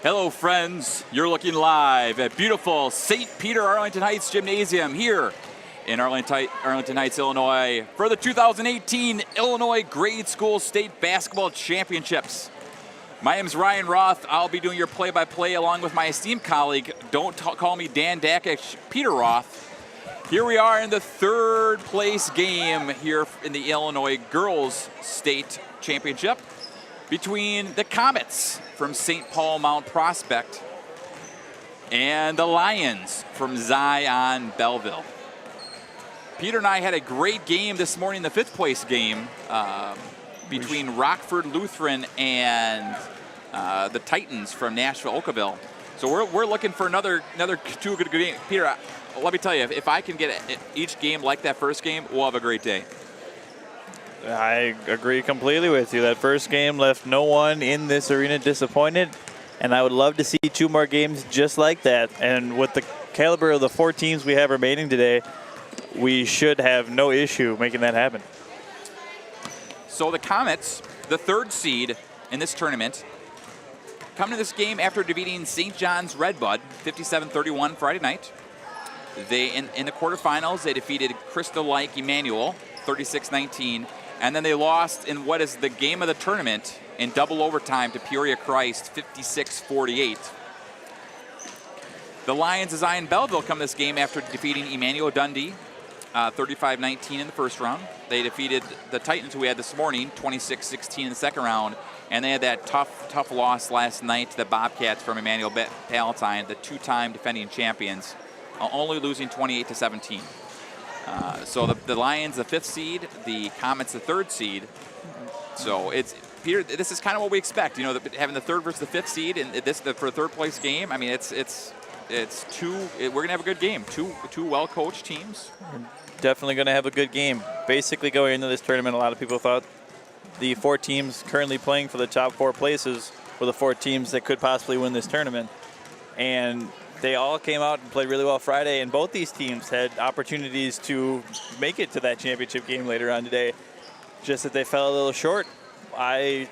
Hello friends, you're looking live at beautiful St. Peter Arlington Heights Gymnasium here in Arlington Heights, Illinois for the 2018 Illinois Grade School State Basketball Championships. My name is Ryan Roth. I'll be doing your play-by-play along with my esteemed colleague, don't call me Dan Dakich, Peter Roth. Here we are in the third place game here in the Illinois Girls State Championship between the Comets from St. Paul Mount Prospect and the Lions from Zion Belleville. Peter and I had a great game this morning, the fifth place game between Rockford Lutheran and the Titans from Nashville Oakville. So we're looking for another two good games. Peter, let me tell you, if I can get each game like that first game, we'll have a great day. I agree completely with you. That first game left no one in this arena disappointed, and I would love to see two more games just like that. And with the caliber of the four teams we have remaining today, we should have no issue making that happen. So the Comets, the third seed in this tournament, come to this game after defeating St. John's Redbud 57-31 Friday night. They in the quarterfinals, they defeated Crystal Lake Emmanuel 36-19. And then they lost in what is the game of the tournament in double overtime to Peoria Christ, 56-48. The Lions of Zion Belleville come to this game after defeating Emmanuel Dundee, 35-19 in the first round. They defeated the Titans, who we had this morning, 26-16 in the second round. And they had that tough loss last night to the Bobcats from Emmanuel Palatine, the two-time defending champions, only losing 28-17. So the Lions, the fifth seed, the Comets, the third seed. So it's Peter. This is kind of what we expect. You know, having the third versus the fifth seed, and this for a third place game. I mean, it's two. We're gonna have a good game. Two well coached teams. We're definitely gonna have a good game. Basically, going into this tournament, a lot of people thought the four teams currently playing for the top four places were the four teams that could possibly win this tournament, and they all came out and played really well Friday, and both these teams had opportunities to make it to that championship game later on today, just that they fell a little short. I'm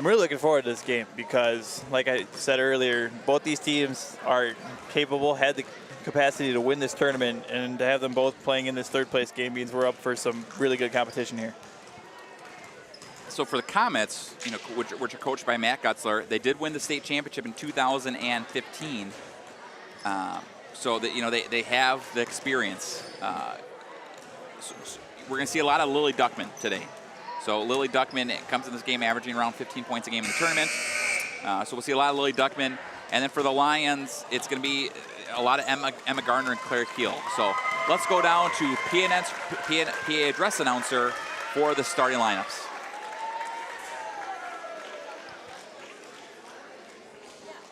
really looking forward to this game because, like I said earlier, both these teams are capable, had the capacity to win this tournament, and to have them both playing in this third place game means we're up for some really good competition here. So for the Comets, you know, which are coached by Matt Gutzler, they did win the state championship in 2015. So that, you know, they have the experience. So we're going to see a lot of Lily Duckman today. So Lily Duckman comes in this game averaging around 15 points a game in the tournament. So we'll see a lot of Lily Duckman. And then for the Lions, it's going to be a lot of Emma Gardner and Claire Keel. So let's go down to PA address announcer for the starting lineups.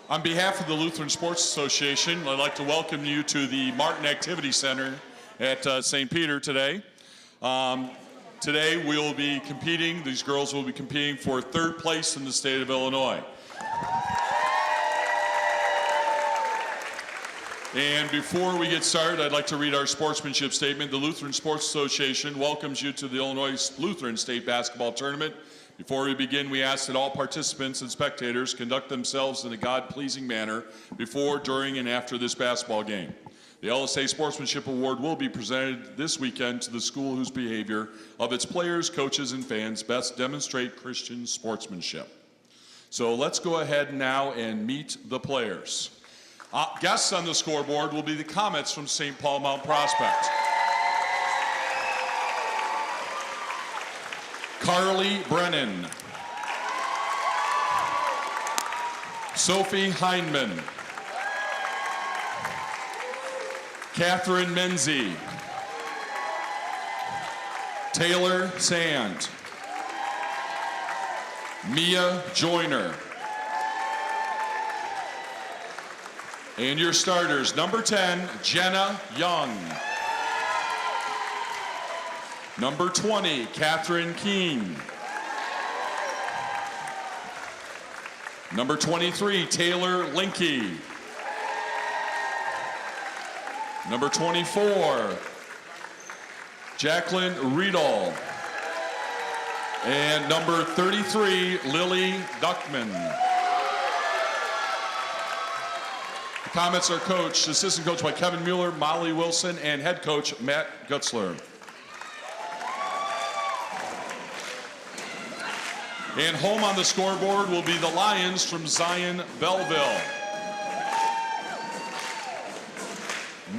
On behalf of the Lutheran Sports Association, I'd like to welcome you to the Martin Activity Center at St. Peter today. Today we'll be competing, these girls will be competing for third place in the state of Illinois. And before we get started, I'd like to read our sportsmanship statement. The Lutheran Sports Association welcomes you to the Illinois Lutheran State Basketball Tournament. Before we begin, we ask that all participants and spectators conduct themselves in a God-pleasing manner before, during, and after this basketball game. The LSA Sportsmanship Award will be presented this weekend to the school whose behavior of its players, coaches, and fans best demonstrate Christian sportsmanship. So let's go ahead now and meet the players. Guests on the scoreboard will be the Comets from St. Paul Mount Prospect. Carly Brennan. Sophie Heinman. Catherine Menzie. Taylor Sand. Mia Joyner. And your starters, number 10, Jenna Young. Number 20, Catherine Keene. Number 23, Taylor Linke. Number 24, Jacqueline Riedel. And number 33, Lily Duckman. The Comets are coached, assistant coached by Kevin Mueller, Molly Wilson, and head coach Matt Gutzler. And home on the scoreboard will be the Lions from Zion Belleville.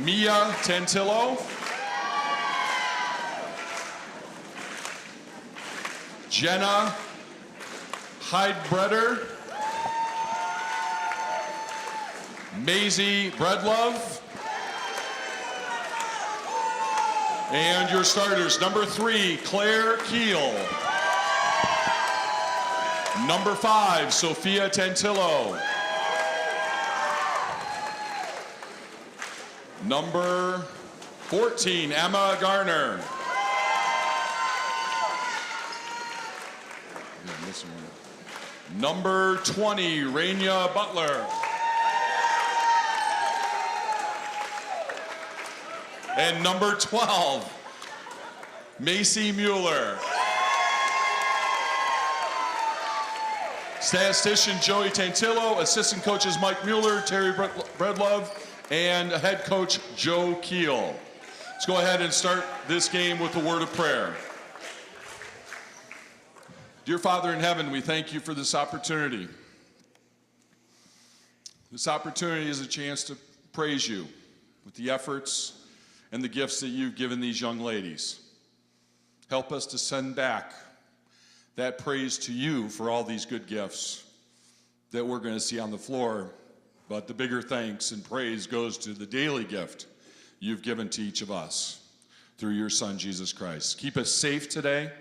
Mia Tantillo, Jenna Heidbreder, Maisie Breadlove, and your starters, number 3, Claire Keel, number 5, Sophia Tantillo, number 14, Emma Garner. Number 20, Raina Butler. And number 12, Macy Mueller. Statistician Joey Tantillo, assistant coaches Mike Mueller, Terry Breadlove, and head coach Joe Keel. Let's go ahead and start this game with a word of prayer. Dear Father in heaven, we thank you for this opportunity. This opportunity is a chance to praise you with the efforts and the gifts that you've given these young ladies. Help us to send back that praise to you for all these good gifts that we're going to see on the floor. But the bigger thanks and praise goes to the daily gift you've given to each of us through your Son, Jesus Christ. Keep us safe today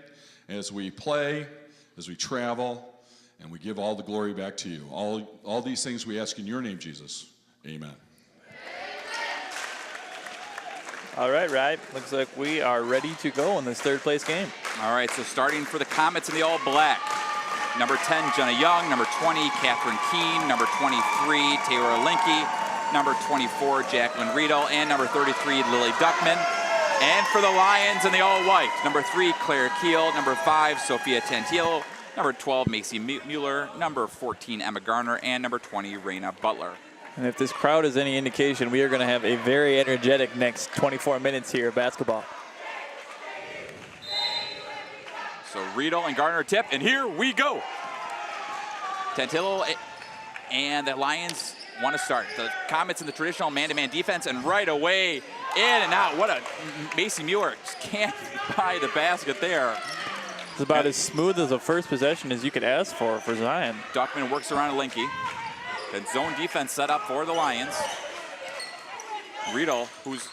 as we play, as we travel, and we give all the glory back to you. All these things we ask in your name, Jesus. Amen. All right, Ryan. Looks like we are ready to go in this third place game. All right, so starting for the Comets in the all black. Number 10, Jenna Young. Number 20, Catherine Keene. Number 23, Taylor Linke. Number 24, Jacqueline Riedel. And number 33, Lily Duckman. And for the Lions in the all white, number 3, Claire Keel. Number 5, Sophia Tantillo. Number 12, Macy Mueller. Number 14, Emma Garner. And number 20, Raina Butler. And if this crowd is any indication, we are going to have a very energetic next 24 minutes here of basketball. So Riedel and Garner tip, and here we go. Tantillo and the Lions want to start. The Comets in the traditional man-to-man defense, and right away, in and out. What a Macy Mueller just can't buy the basket there. It's about as smooth as a first possession as you could ask for Zion. Duckman works around Linke. That zone defense set up for the Lions. Riedel, who's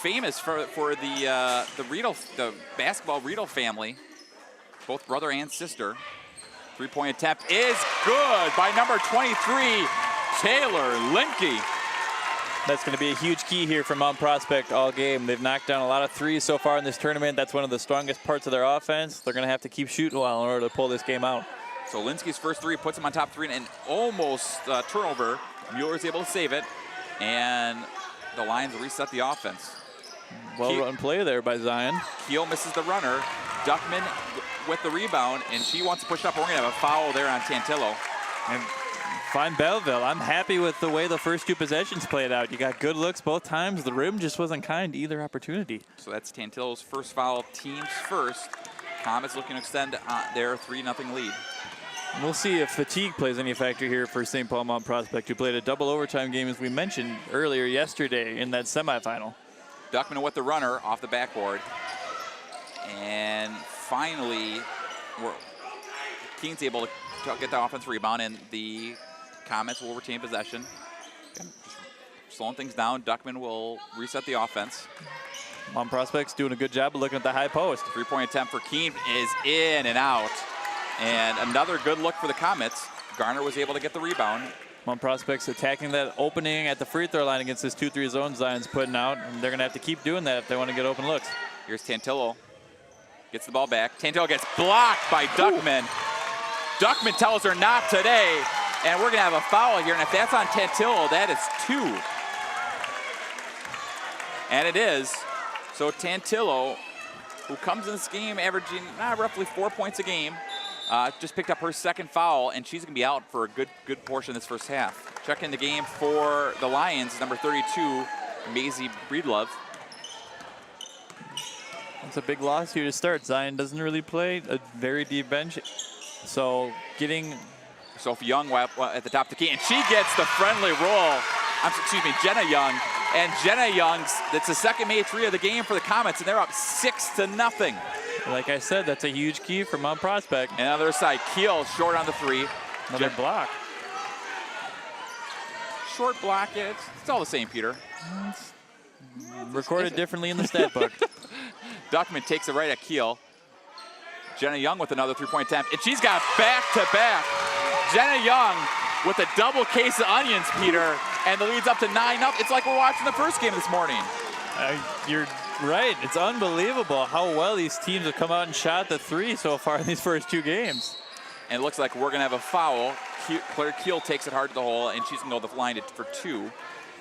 famous for the basketball Riedel family, both brother and sister. Three-point attempt is good by number 23, Taylor Linke. That's going to be a huge key here for Mount Prospect all game. They've knocked down a lot of threes so far in this tournament. That's one of the strongest parts of their offense. They're going to have to keep shooting well in order to pull this game out. So Linsky's first three puts him on top 3 and almost turnover. Mueller's able to save it, and the Lions reset the offense. Well-run play there by Zion. Keel misses the runner. Duckman with the rebound, and she wants to push up. We're going to have a foul there on Tantillo. And fine Belleville. I'm happy with the way the first 2 possessions played out. You got good looks both times. The rim just wasn't kind to either opportunity. So that's Tantillo's first foul, team's first. Comets looking to extend their 3-0 lead. We'll see if fatigue plays any factor here for St. Paul Mount Prospect, who played a double overtime game, as we mentioned earlier yesterday in that semifinal. Duckman with the runner off the backboard. And finally, Keene's able to get the offensive rebound, and the Comets will retain possession. And slowing things down, Duckman will reset the offense. Mount Prospect's doing a good job of looking at the high post. 3-point attempt for Keene is in and out. And another good look for the Comets. Garner was able to get the rebound. Mount Prospect's attacking that opening at the free throw line against this 2-3 zone Zion's putting out, and they're going to have to keep doing that if they want to get open looks. Here's Tantillo. Gets the ball back. Tantillo gets blocked by Duckman. Duckman tells her not today, and we're gonna have a foul here, and if that's on Tantillo, that is 2. And it is. So Tantillo, who comes in this game averaging roughly 4 points a game, just picked up her second foul, and she's gonna be out for a good portion of this first half. Checking the game for the Lions, number 32, Maisie Breedlove. It's a big loss here to start. Zion doesn't really play, a very deep bench. So getting Sophie Young at the top of the key, and she gets the friendly roll. Excuse me, Jenna Young. And Jenna Young's, that's the second made 3 of the game for the Comets, and they're up 6-0. Like I said, that's a huge key for Mount Prospect. And on the other side, Keel short on the 3. Another block. Short block, it's all the same, Peter. Recorded differently in the stat book. Duckman takes it right at Keel. Jenna Young with another 3-point attempt, and she's got back-to-back. Jenna Young with a double case of onions, Peter, and the lead's up to 9-0. It's like we're watching the first game this morning. You're right. It's unbelievable how well these teams have come out and shot the 3 so far in these first 2 games. And it looks like we're going to have a foul. Claire Keel takes it hard to the hole, and she's going to go the line for 2.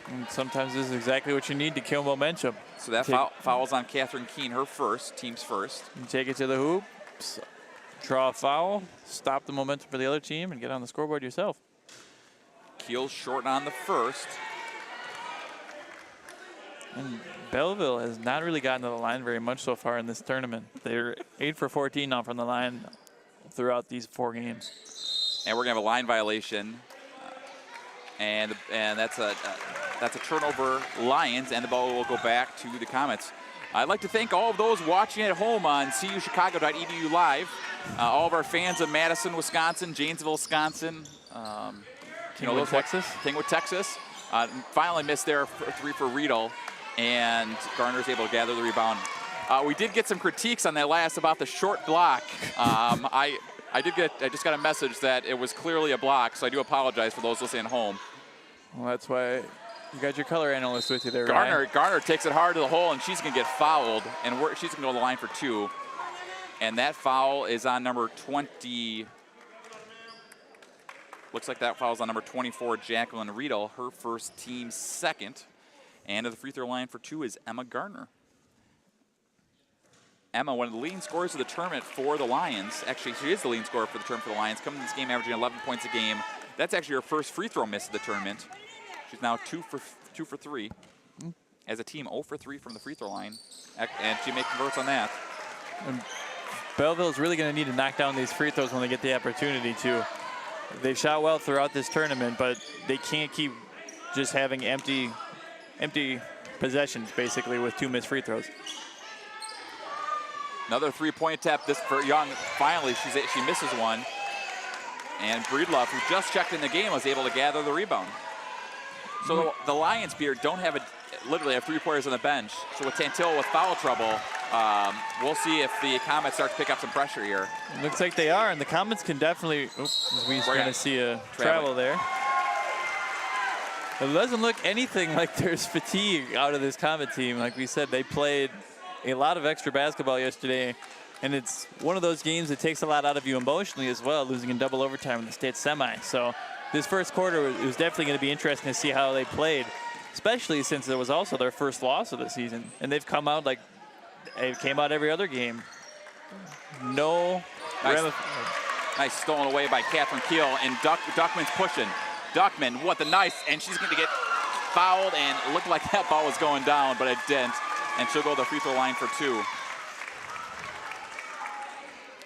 And sometimes this is exactly what you need to kill momentum. So that foul's on Catherine Keene, her first, team's first. You take it to the hoop, draw a foul, stop the momentum for the other team, and get on the scoreboard yourself. Keel short on the first. And Belleville has not really gotten to the line very much so far in this tournament. They're 8 for 14 now from the line throughout these 4 games. And we're gonna have a line violation, and that's a turnover, Lions, and the ball will go back to the Comets. I'd like to thank all of those watching at home on cuchicago.edu live. All of our fans of Madison, Wisconsin, Janesville, Wisconsin. Kingwood, Texas. Kingwood, Texas. Finally missed their 3 for Riedel, and Garner's able to gather the rebound. We did get some critiques on that last about the short block. I just got a message that it was clearly a block, so I do apologize for those listening at home. Well, that's why you got your color analyst with you there, Ryan. Garner takes it hard to the hole, and she's going to get fouled, and she's going to go to the line for 2. And that foul is on number 20. Looks like that foul's on number 24, Jacqueline Riedel, her first, team second. And to the free throw line for 2 is Emma Garner. Emma, one of the leading scorers of the tournament for the Lions. Actually, she is the leading scorer for the tournament for the Lions. Coming in this game, averaging 11 points a game. That's actually her first free throw miss of the tournament. She's now 2 for 3. As a team, 0 for 3 from the free throw line. And she makes converts on that. And Belleville's really going to need to knock down these free throws when they get the opportunity to. They've shot well throughout this tournament, but they can't keep just having empty possessions, basically, with 2 missed free throws. Another 3-point attempt this for Young. Finally, she misses one. And Breedlove, who just checked in the game, was able to gather the rebound. So the Lions, Peter, don't have literally have 3 players on the bench. So with Tantillo with foul trouble, we'll see if the Comets start to pick up some pressure here. It looks like they are, and the Comets can definitely. We're going to see a travel there. It doesn't look anything like there's fatigue out of this Comet team. Like we said, they played a lot of extra basketball yesterday, and it's one of those games that takes a lot out of you emotionally as well, losing in double overtime in the state semi. So this first quarter, it was definitely going to be interesting to see how they played, especially since it was also their first loss of the season. And they've come out like it came out every other game. Nice stolen away by Catherine Keel, and Duckman's pushing. Duckman, what the nice, and she's going to get fouled, and it looked like that ball was going down, but it didn't. And she'll go to the free throw line for 2.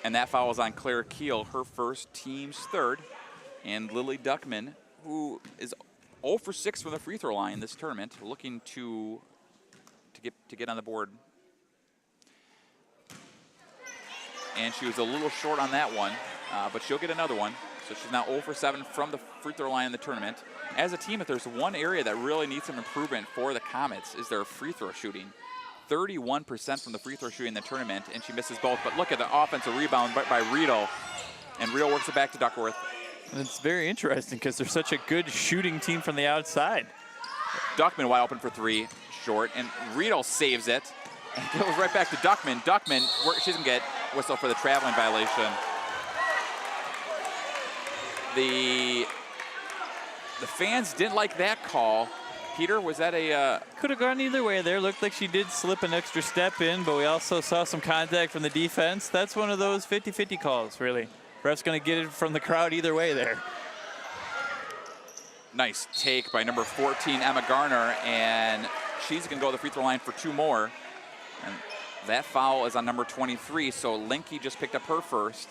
And that foul is on Claire Keel, her first, team's third. And Lily Duckman, who is 0 for 6 from the free throw line this tournament, looking to get on the board. And she was a little short on that one, but she'll get another one. So she's now 0 for 7 from the free throw line in the tournament. As a team, if there's one area that really needs some improvement for the Comets, is their free throw shooting. 31% from the free throw shooting in the tournament, and she misses both. But look at the offensive rebound by Riedel, and Riedel works it back to Duckworth. And it's very interesting because they're such a good shooting team from the outside. Duckman wide open for 3, short, and Riedel saves it. And goes right back to Duckman. Duckman, she's going to get whistle for the traveling violation. The fans didn't like that call. Peter, was that a... Could have gone either way there. Looked like she did slip an extra step in, but we also saw some contact from the defense. That's one of those 50-50 calls, really. Ref's going to get it from the crowd either way there. Nice take by number 14, Emma Garner, and she's going to go to the free throw line for 2 more. And that foul is on number 23, so Linke just picked up her first.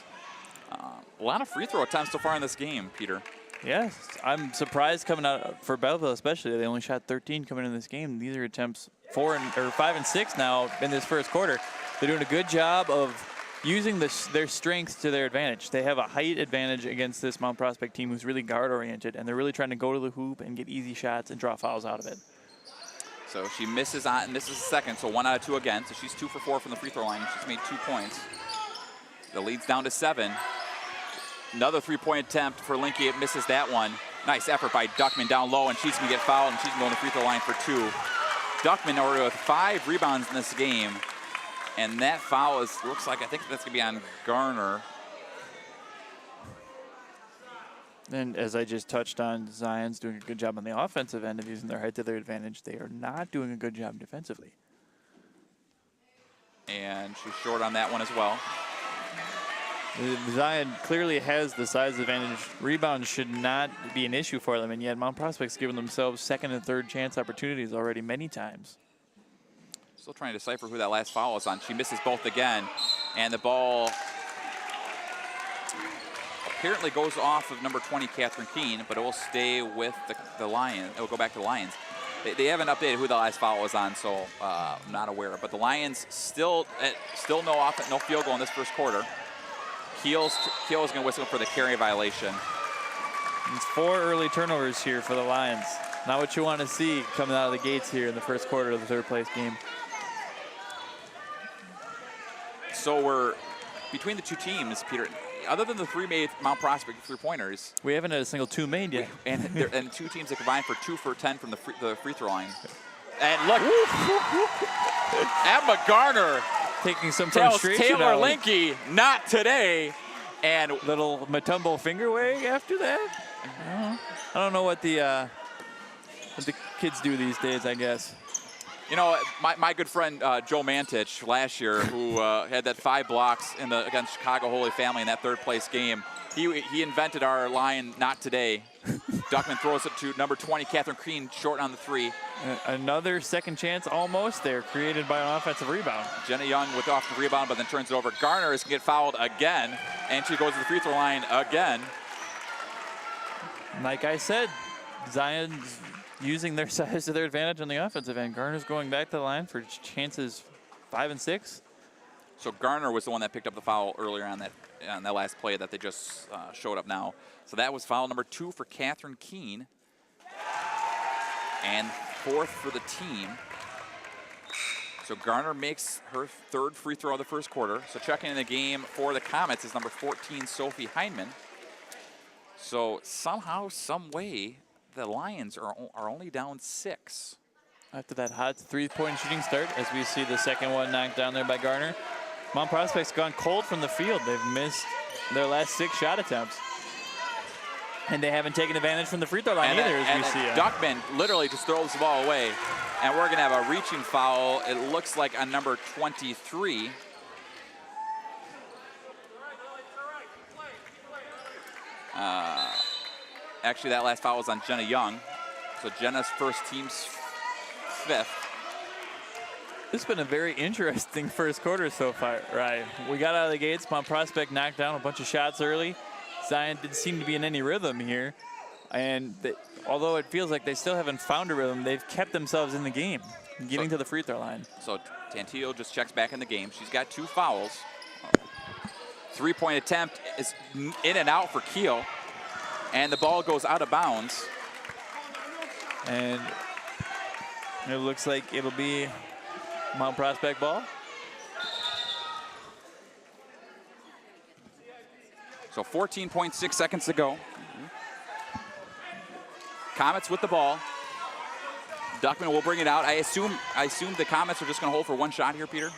A lot of free throw attempts so far in this game, Peter. Yes, I'm surprised coming out for Belleville, especially. They only shot 13 coming in this game. These are attempts 5 and 6 now in this first quarter. They're doing a good job of using their strengths to their advantage. They have a height advantage against this Mount Prospect team who's really guard-oriented, and they're really trying to go to the hoop and get easy shots and draw fouls out of it. So she misses on, and this is the second, so 1 out of 2 again. So she's 2 for 4 from the free throw line. She's made 2 points. The lead's down to 7. Another 3-point attempt for Linke. It misses that one. Nice effort by Duckman down low, and she's going to get fouled, and she's going to go on the free throw line for 2. Duckman already with 5 rebounds in this game, and that foul looks like, I think that's going to be on Garner. And as I just touched on, Zion's doing a good job on the offensive end of using their height to their advantage. They are not doing a good job defensively. And she's short on that one as well. Zion clearly has the size advantage. Rebounds should not be an issue for them, and yet Mount Prospect's given themselves second and third chance opportunities already many times. Still trying to decipher who that last foul is on. She misses both again, and the ball apparently goes off of number 20, Catherine Keene, but it will stay with the Lions. It will go back to the Lions. They haven't updated who the last foul was on, so I'm not aware. But the Lions still no field goal in this first quarter. Keel's going to whistle for the carry violation. It's 4 early turnovers here for the Lions. Not what you want to see coming out of the gates here in the first quarter of the third place game. So we're between the two teams, Peter. Other than the 3 made Mount Prospect 3-pointers, we haven't had a single 2 made yet. And 2 teams that combined for 2 for 10 from the free throw line. And look, Emma Garner taking some tells frustration Taylor out. Linke, not today. And little Matumbo finger wave after that. I don't know what the kids do these days, I guess. You know, my good friend Joe Mantich last year, who had that 5 blocks against Chicago Holy Family in that third place game, he invented our line, not today. Duckman throws it to number 20, Catherine Keene, short on the 3. Another second chance almost there, created by an offensive rebound. Jenna Young with off the rebound, but then turns it over. Garner is going to get fouled again, and she goes to the free throw line again. Like I said, Zion's using their size to their advantage on the offensive end. Garner's going back to the line for chances 5 and 6. So Garner was the one that picked up the foul earlier on that last play that they just showed up now. So that was foul number 2 for Catherine Keene, and 4th for the team. So Garner makes her 3rd free throw of the first quarter. So checking in the game for the Comets is number 14, Sophie Heineman. So somehow, some way, the Lions are only down 6. After that hot 3-point shooting start, as we see the second one knocked down there by Garner. Mount Prospect's gone cold from the field. They've missed their last 6 shot attempts. And they haven't taken advantage from the free throw line either, as we see. Duckman literally just throws the ball away. And we're going to have a reaching foul, it looks like, on number 23. Actually, that last foul was on Jenna Young. So Jenna's first, team's 5th. This has been a very interesting first quarter so far, right? We got out of the gates. Mount Prospect knocked down a bunch of shots early. Zion didn't seem to be in any rhythm here. And although it feels like they still haven't found a rhythm, they've kept themselves in the game, getting to the free throw line. So Tantillo just checks back in the game. She's got 2 fouls. 3-point attempt is in and out for Keel. And the ball goes out of bounds. And it looks like it'll be Mount Prospect ball. So 14.6 seconds to go. Comets with the ball. Duckman will bring it out. I assume the Comets are just going to hold for 1 shot here, Peter.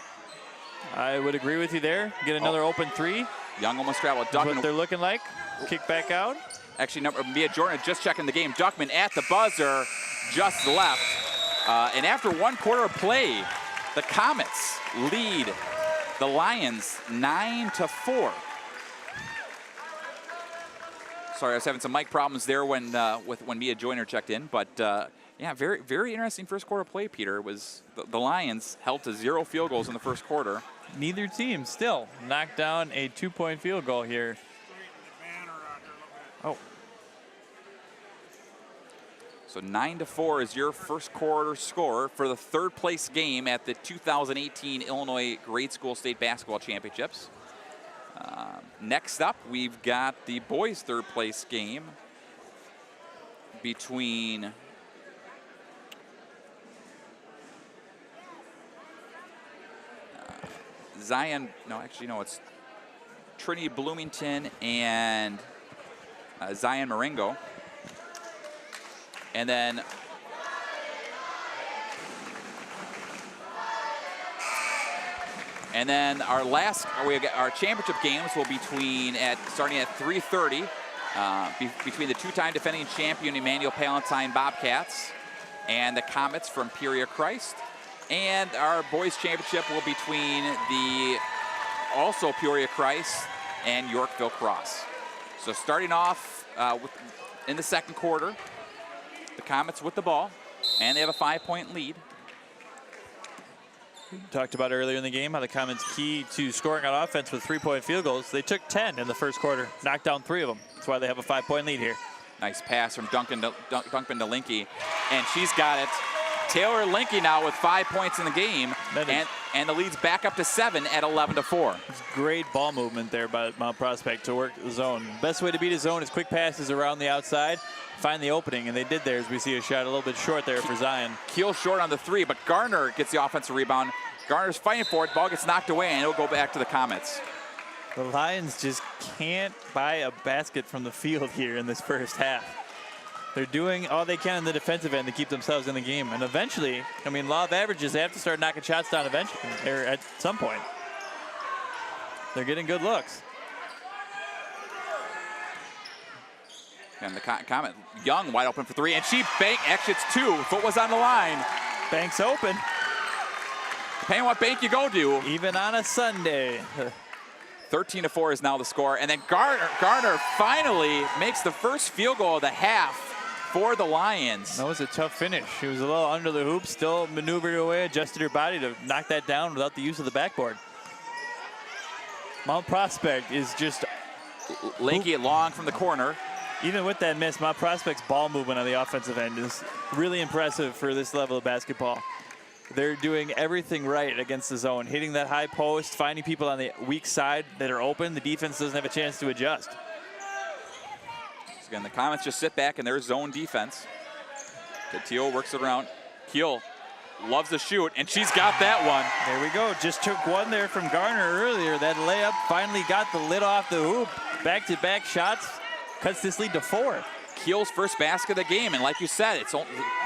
I would agree with you there. Get another open 3. Young almost traveled. That's what they're looking like. kick back out. Actually, Mia Jordan just checking the game. Duckman at the buzzer, just left. And after 1 quarter of play, the Comets lead the Lions 9-4. Sorry, I was having some mic problems there when Mia Joyner checked in, but yeah, very, very interesting first quarter play, Peter. It was the Lions held to 0 field goals in the first quarter. Neither team still knocked down a 2-point field goal here. Oh. So 9-4 is your first quarter score for the 3rd place game at the 2018 Illinois Grade School State Basketball Championships. Next up, we've got the boys' 3rd place game between it's Trinity Bloomington and Zion Marengo. And then our championship games will be starting at 3:30 between the 2-time defending champion Emmanuel Palatine Bobcats and the Comets from Peoria Christ. And our boys championship will be between the also Peoria Christ and Yorkville Cross. So starting off in the second quarter, the Comets with the ball, and they have a 5-point lead. Talked about earlier in the game how the Comets' key to scoring on offense with 3-point field goals. They took 10 in the first quarter, knocked down 3 of them. That's why they have a 5-point lead here. Nice pass from Dunkman to Linke, and she's got it. Taylor Linke now with 5 points in the game, and the lead's back up to 7 at 11-4. It's great ball movement there by Mount Prospect to work the zone. Best way to beat a zone is quick passes around the outside, find the opening, and they did there as we see a shot a little bit short there for Zion. Keel short on the 3, but Garner gets the offensive rebound. Garner's fighting for it, ball gets knocked away, and it'll go back to the Comets. The Lions just can't buy a basket from the field here in this first half. They're doing all they can in the defensive end to keep themselves in the game. And eventually, I mean, law of averages, they have to start knocking shots down eventually, or at some point. They're getting good looks. And the Comet, Young wide open for 3, and she banked, actually it's 2, foot was on the line. Bank's open. Depending on what bank you go to. Even on a Sunday. 13-4 is now the score. And then Garner finally makes the first field goal of the half for the Lions. That was a tough finish. She was a little under the hoop, still maneuvered away, adjusted her body to knock that down without the use of the backboard. Mount Prospect is just... Linke long from the corner. Even with that miss, Mount Prospect's ball movement on the offensive end is really impressive for this level of basketball. They're doing everything right against the zone, hitting that high post, finding people on the weak side that are open. The defense doesn't have a chance to adjust. So again, the Comets just sit back in their zone defense. Teal works it around. Keel loves to shoot, and she's got that one. There we go. Just took one there from Garner earlier. That layup finally got the lid off the hoop. Back-to-back shots cuts this lead to 4. Keel's first basket of the game, and like you said, it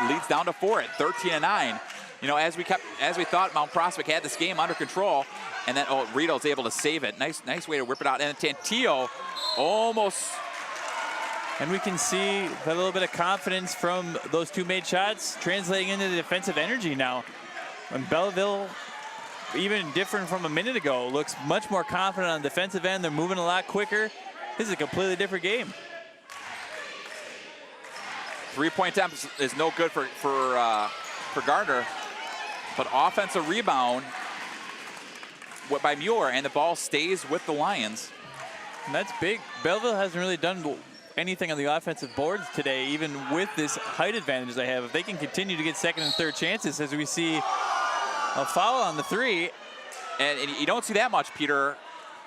leads down to 4 at 13-9. You know, as we thought Mount Prospect had this game under control, and then Rito's able to save it. Nice way to whip it out. And then Tantillo almost. And we can see a little bit of confidence from those 2 made shots translating into the defensive energy now. When Belleville, even different from a minute ago, looks much more confident on the defensive end. They're moving a lot quicker. This is a completely different game. 3-point attempt is no good for Gardner. But offensive rebound by Mueller, and the ball stays with the Lions. And that's big. Belleville hasn't really done anything on the offensive boards today, even with this height advantage they have. If they can continue to get second and third chances, as we see a foul on the 3. And you don't see that much, Peter.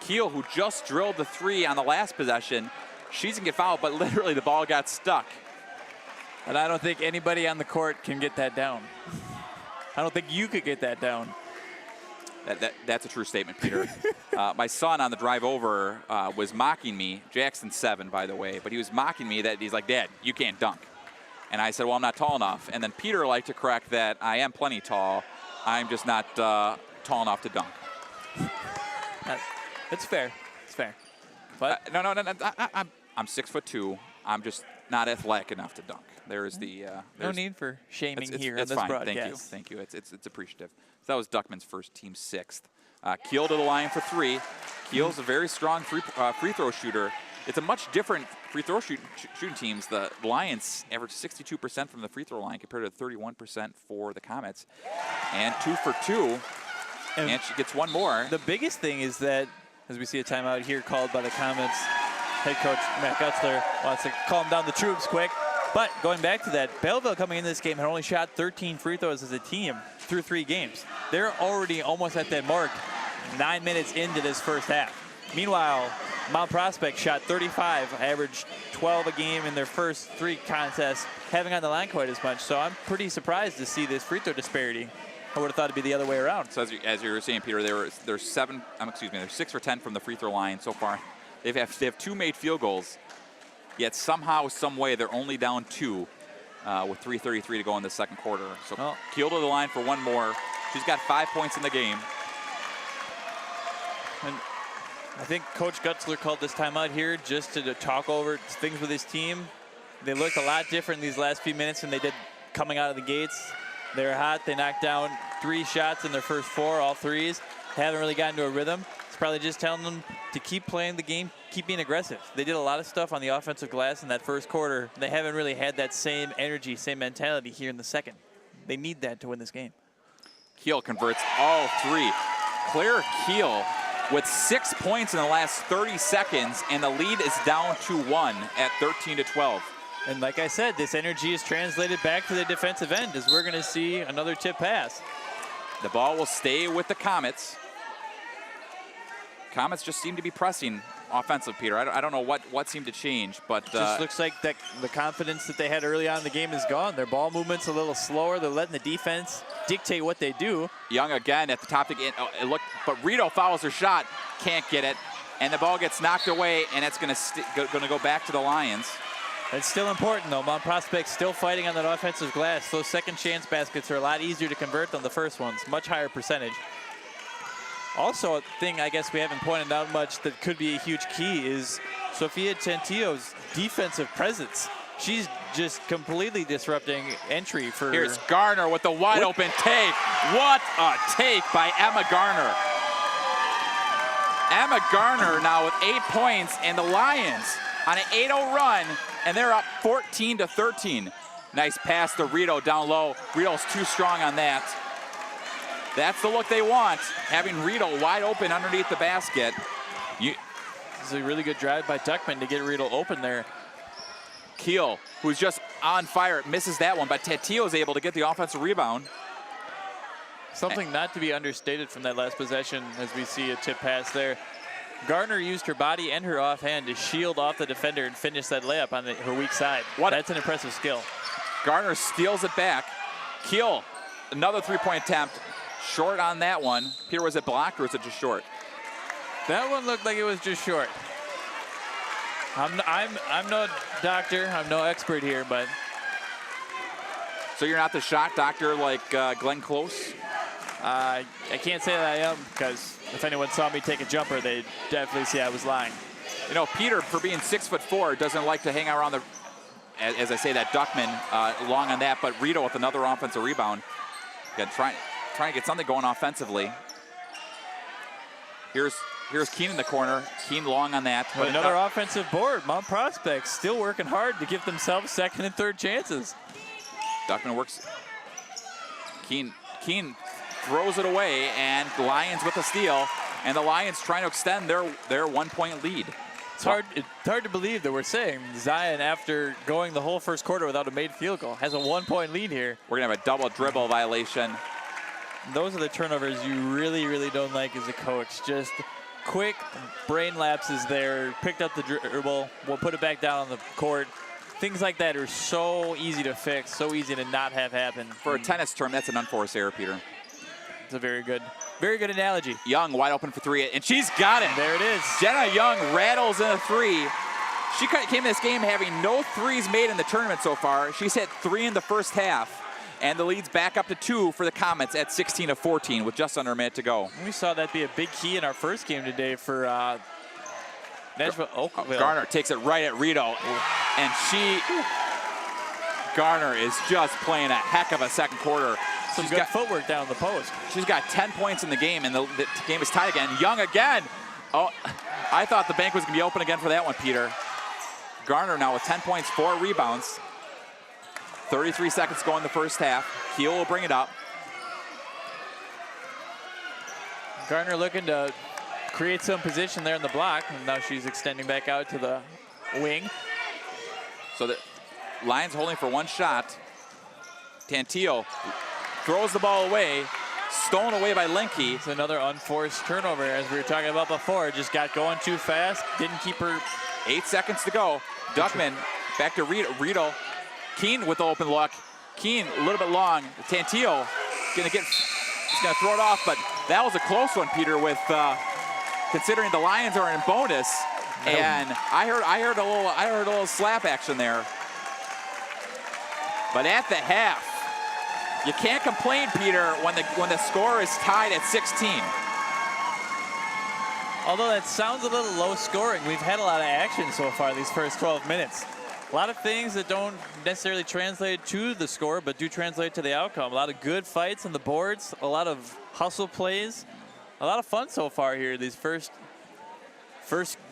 Keel, who just drilled the 3 on the last possession, she doesn't get fouled, but literally the ball got stuck. And I don't think anybody on the court can get that down. I don't think you could get that down. That's a true statement, Peter. My son on the drive over was mocking me. Jackson's 7, by the way, but he was mocking me that he's like, "Dad, you can't dunk." And I said, "Well, I'm not tall enough." And then Peter liked to correct that I am plenty tall. I'm just not tall enough to dunk. That's fair. It's fair. But no. I'm 6'2". I'm just not athletic enough to dunk. There's the no need for shaming here it's on this fine. broadcast. Thank you. It's appreciative. So that was Duckman's first, team 6th. Keel to the line for 3. Keel's a very strong free throw shooter. It's a much different free throw shooting teams. The Lions average 62% from the free throw line compared to 31% for the Comets. And 2 for 2. And she gets one more. The biggest thing is that, as we see a timeout here called by the Comets, head coach Matt Gutzler wants to calm down the troops quick. But going back to that, Belleville coming into this game had only shot 13 free throws as a team through 3 games. They're already almost at that mark 9 minutes into this first half. Meanwhile, Mount Prospect shot 35, averaged 12 a game in their first 3 contests, haven't gotten the line quite as much. So I'm pretty surprised to see this free throw disparity. I would have thought it'd be the other way around. So as you were saying, Peter, they're 6 for 10 from the free throw line so far. They have 2 made field goals, yet somehow, some way, they're only down 2 with 3:33 to go in the second quarter. So Keel to the line for one more. She's got 5 points in the game. And I think Coach Gutzler called this timeout here just to talk over things with his team. They looked a lot different in these last few minutes than they did coming out of the gates. They were hot. They knocked down 3 shots in their first 4, all threes. Haven't really gotten to a rhythm. It's probably just telling them to keep playing the game, keep being aggressive. They did a lot of stuff on the offensive glass in that first quarter. They haven't really had that same energy, same mentality here in the second. They need that to win this game. Keel converts all 3. Claire Keel with 6 points in the last 30 seconds, and the lead is down to 1 at 13-12. And like I said, this energy is translated back to the defensive end as we're going to see another tip pass. The ball will stay with the Comets. Comets just seem to be pressing offensive, Peter. I don't know what seemed to change, but just looks like that the confidence that they had early on in the game is gone. Their ball movement's a little slower. They're letting the defense dictate what they do. Young again at the top of the game. But Rito fouls her shot, can't get it, and the ball gets knocked away, and it's going to go back to the Lions. It's still important, though. Mount Prospect still fighting on that offensive glass. Those second chance baskets are a lot easier to convert than the first ones. Much higher percentage. Also, a thing I guess we haven't pointed out much that could be a huge key is Sofia Tantillo's defensive presence. She's just completely disrupting entry for... Here's Garner with the wide open take. What a take by Emma Garner. Emma Garner now with 8 points, and the Lions on an 8-0 run, and they're up 14-13. Nice pass to Rito down low. Rito's too strong on that. That's the look they want, having Rito wide open underneath the basket. This is a really good drive by Duckman to get Rito open there. Keel, who's just on fire, misses that one, but Tantillo is able to get the offensive rebound. Something not to be understated from that last possession as we see a tip pass there. Garner used her body and her offhand to shield off the defender and finish that layup on her weak side. That's an impressive skill. Garner steals it back. Keel, another 3-point attempt. Short on that one. Peter, was it blocked or was it just short? That one looked like it was just short. I'm no doctor. I'm no expert here, but. So you're not the shot doctor like Glenn Close? I can't say that I am, because if anyone saw me take a jumper, they'd definitely see I was lying. You know, Peter, for being 6'4", doesn't like to hang around the, as I say, that Duckman long on that, but Rito with another offensive rebound. Again, trying to get something going offensively. Here's Keene in the corner. Keene long on that. But another offensive board. Mount Prospect still working hard to give themselves second and third chances. Duckman works. Keene throws it away, and the Lions with the steal. And the Lions trying to extend their 1-point lead. It's hard to believe that we're saying Zion, after going the whole first quarter without a made field goal, has a 1-point lead here. We're going to have a double dribble violation. Those are the turnovers you really, really don't like as a coach. Just quick brain lapses there, picked up the dribble, we'll put it back down on the court. Things like that are so easy to fix, so easy to not have happen. For a tennis term, that's an unforced error, Peter. It's a very good analogy. Young wide open for 3, and she's got it. There it is. Jenna Young rattles in a 3. She came in this game having no 3s made in the tournament so far. She's hit 3 in the first half. And the lead's back up to 2 for the Comets at 16-14 with just under a minute to go. We saw that be a big key in our first game today for Nashville, Oakville. Garner takes it right at Rito, and Garner is just playing a heck of a second quarter. Some good footwork down the post. She's got 10 points in the game, and the game is tied again. Young again. Oh, I thought the bank was going to be open again for that one, Peter. Garner now with 10 points, 4 rebounds. 33 seconds to go in the first half. Keel will bring it up. Garner looking to create some position there in the block, and now she's extending back out to the wing. So the Lions holding for one shot. Tantillo throws the ball away, stolen away by Linke. It's another unforced turnover, as we were talking about before. Just got going too fast, didn't keep her. 8 seconds to go. Duckman back to Rito. Keene with the open look. Keene a little bit long. Tantillo he's gonna throw it off, but that was a close one, Peter, with considering the Lions are in bonus. And I heard a little slap action there. But at the half, you can't complain, Peter, when the score is tied at 16. Although that sounds a little low scoring, we've had a lot of action so far these first 12 minutes. A lot of things that don't necessarily translate to the score, but do translate to the outcome. A lot of good fights on the boards, a lot of hustle plays, a lot of fun so far here. These first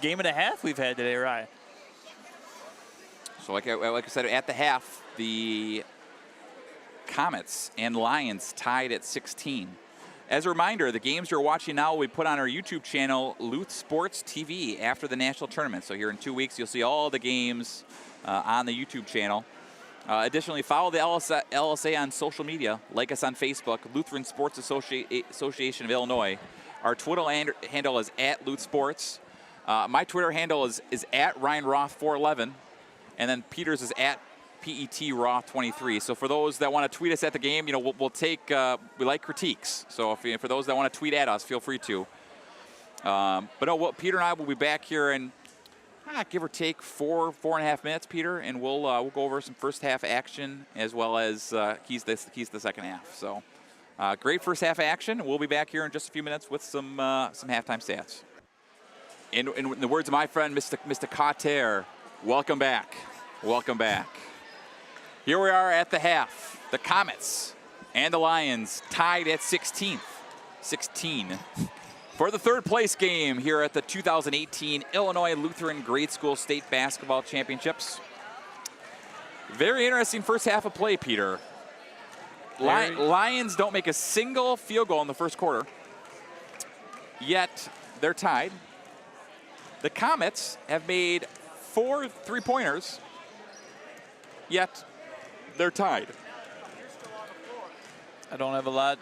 game and a half we've had today, Rye. So like I said, at the half, the Comets and Lions tied at 16. As a reminder, the games you're watching now we put on our YouTube channel, LuthsportsTV, after the national tournament. So here in 2 weeks, you'll see all the games on the YouTube channel. Additionally, follow the LSA on social media. Like us on Facebook, Lutheran Sports Association of Illinois. Our Twitter handle is @LuthSports. My Twitter handle is @RyanRoth411. And then Peter's is @PETRoth23. So for those that want to tweet us at the game, we'll take, we like critiques. So for those that want to tweet at us, feel free to. But no, Peter and I will be back here in, give or take 4.5 minutes, Peter, and we'll go over some first half action as well as keys to the second half. So great first half action. We'll be back here in just a few minutes with some halftime stats. In the words of my friend, Mr. Cotter, welcome back. Welcome back. Here we are at the half. The Comets and the Lions tied at 16 for the third place game here at the 2018 Illinois Lutheran Grade School State Basketball Championships. Very interesting first half of play, Peter. Lions don't make a single field goal in the first quarter, yet they're tied. The Comets have made 4 3-pointers, yet they're tied. I don't have a lot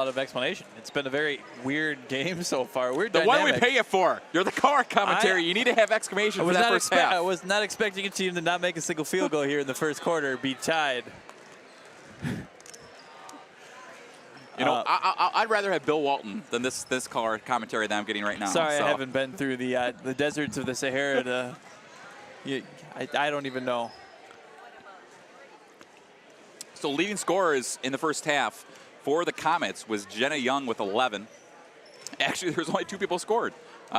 of explanation. It's been a very weird game so far. Weird then dynamic. what do we pay you for? You're the car commentary. You need to have exclamation for that first half. I was not expecting a team to not make a single field goal here in the first quarter, be tied. I'd rather have Bill Walton than this car commentary that I'm getting right now. Sorry, I haven't been through the deserts of the Sahara. I don't even know. So leading scorers in the first half for the Comets was Jenna Young with 11. Actually, there's only 2 people scored.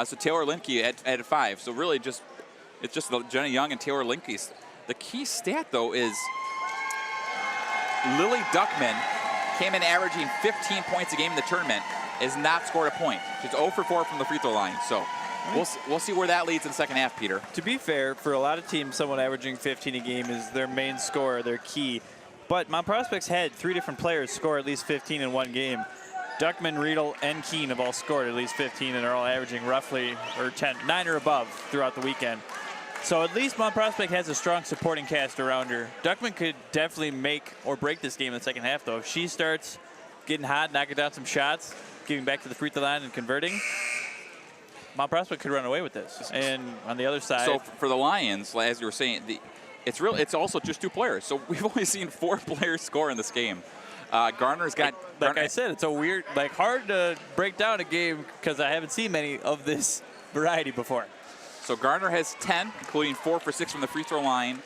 So Taylor Linke at 5. So really it's just Jenna Young and Taylor Linke. The key stat, though, is Lily Duckman came in averaging 15 points a game in the tournament, has not scored a point. She's 0 for 4 from the free throw line. So we'll see where that leads in the second half, Peter. To be fair, for a lot of teams, someone averaging 15 a game is their main scorer, their key. But Mount Prospect's had 3 different players score at least 15 in one game. Duckman, Riedel, and Keene have all scored at least 15 and are all averaging roughly 9 or above throughout the weekend. So at least Mount Prospect has a strong supporting cast around her. Duckman could definitely make or break this game in the second half, though. If she starts getting hot, knocking down some shots, getting back to the free throw line and converting, Mount Prospect could run away with this. And on the other side, so for the Lions, as you were saying, it's also just 2 players. So we've only seen 4 players score in this game. Garner's got. Like I said, it's a weird, hard to break down a game because I haven't seen many of this variety before. So Garner has 10, including 4 for 6 from the free throw line,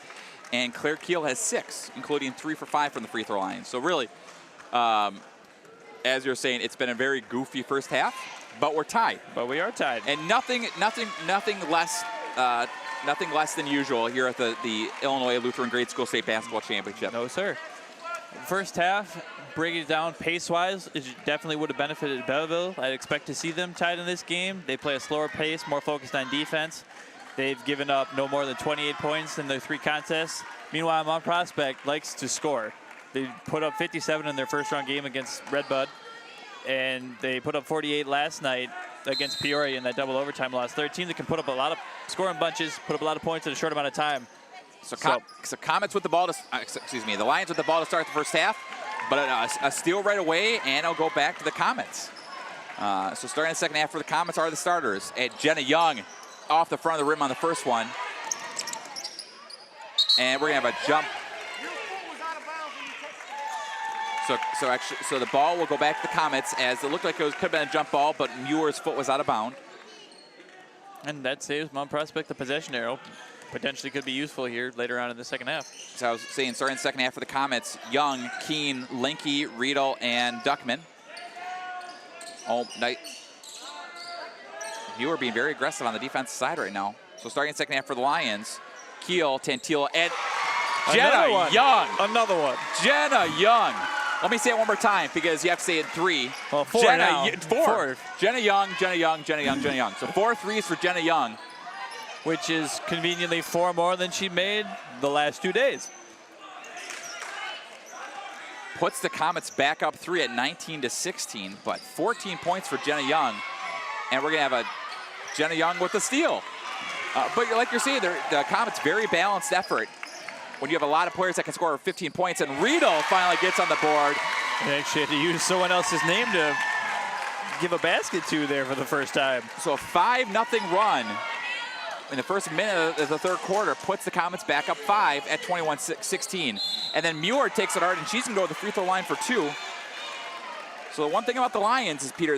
and Claire Keel has 6, including 3 for 5 from the free throw line. So really, as you're saying, it's been a very goofy first half, but we're tied. But we are tied. And nothing less than usual here at the Illinois Lutheran Grade School State Basketball Championship. No, sir. First half, breaking it down pace-wise, it definitely would have benefited Belleville. I'd expect to see them tied in this game. They play a slower pace, more focused on defense. They've given up no more than 28 points in their 3 contests. Meanwhile, Mount Prospect likes to score. They put up 57 in their first-round game against Redbud, and they put up 48 last night against Peoria in that double overtime loss. They're a team that can put up a lot of scoring bunches, put up a lot of points in a short amount of time. So Comets with the ball the Lions with the ball to start the first half, but a steal right away, and it'll go back to the Comets. So starting the second half for the Comets are the starters. And Jenna Young off the front of the rim on the first one. And we're gonna have a jump. So the ball will go back to the Comets, as it looked like could have been a jump ball, but Muir's foot was out of bounds. And that saves Mount Prospect the possession arrow. Potentially could be useful here later on in the second half. So I was saying, starting the second half for the Comets, Young, Keene, Linke, Riedel, and Duckman. Oh, nice. Muir being very aggressive on the defensive side right now. So starting the second half for the Lions, Keel, Tantil, and Jenna Young. Another one. Jenna Young. Let me say it one more time, because you have to say it in 3. Well, 4 now. Four. Jenna Young, Jenna Young, Jenna Young, Jenna Young. So 4 threes for Jenna Young. Which is conveniently 4 more than she made the last 2 days. Puts the Comets back up 3 at 19-16, but 14 points for Jenna Young. And we're going to have a Jenna Young with the steal. But like you're saying, the Comets, very balanced effort. When you have a lot of players that can score 15 points, and Riedel finally gets on the board. They actually had to use someone else's name to give a basket to there for the first time. So a 5-0 run in the first minute of the third quarter puts the Comets back up 5 at 21-16. And then Muir takes it hard, and she's going to go to the free throw line for 2. So the one thing about the Lions is, Peter,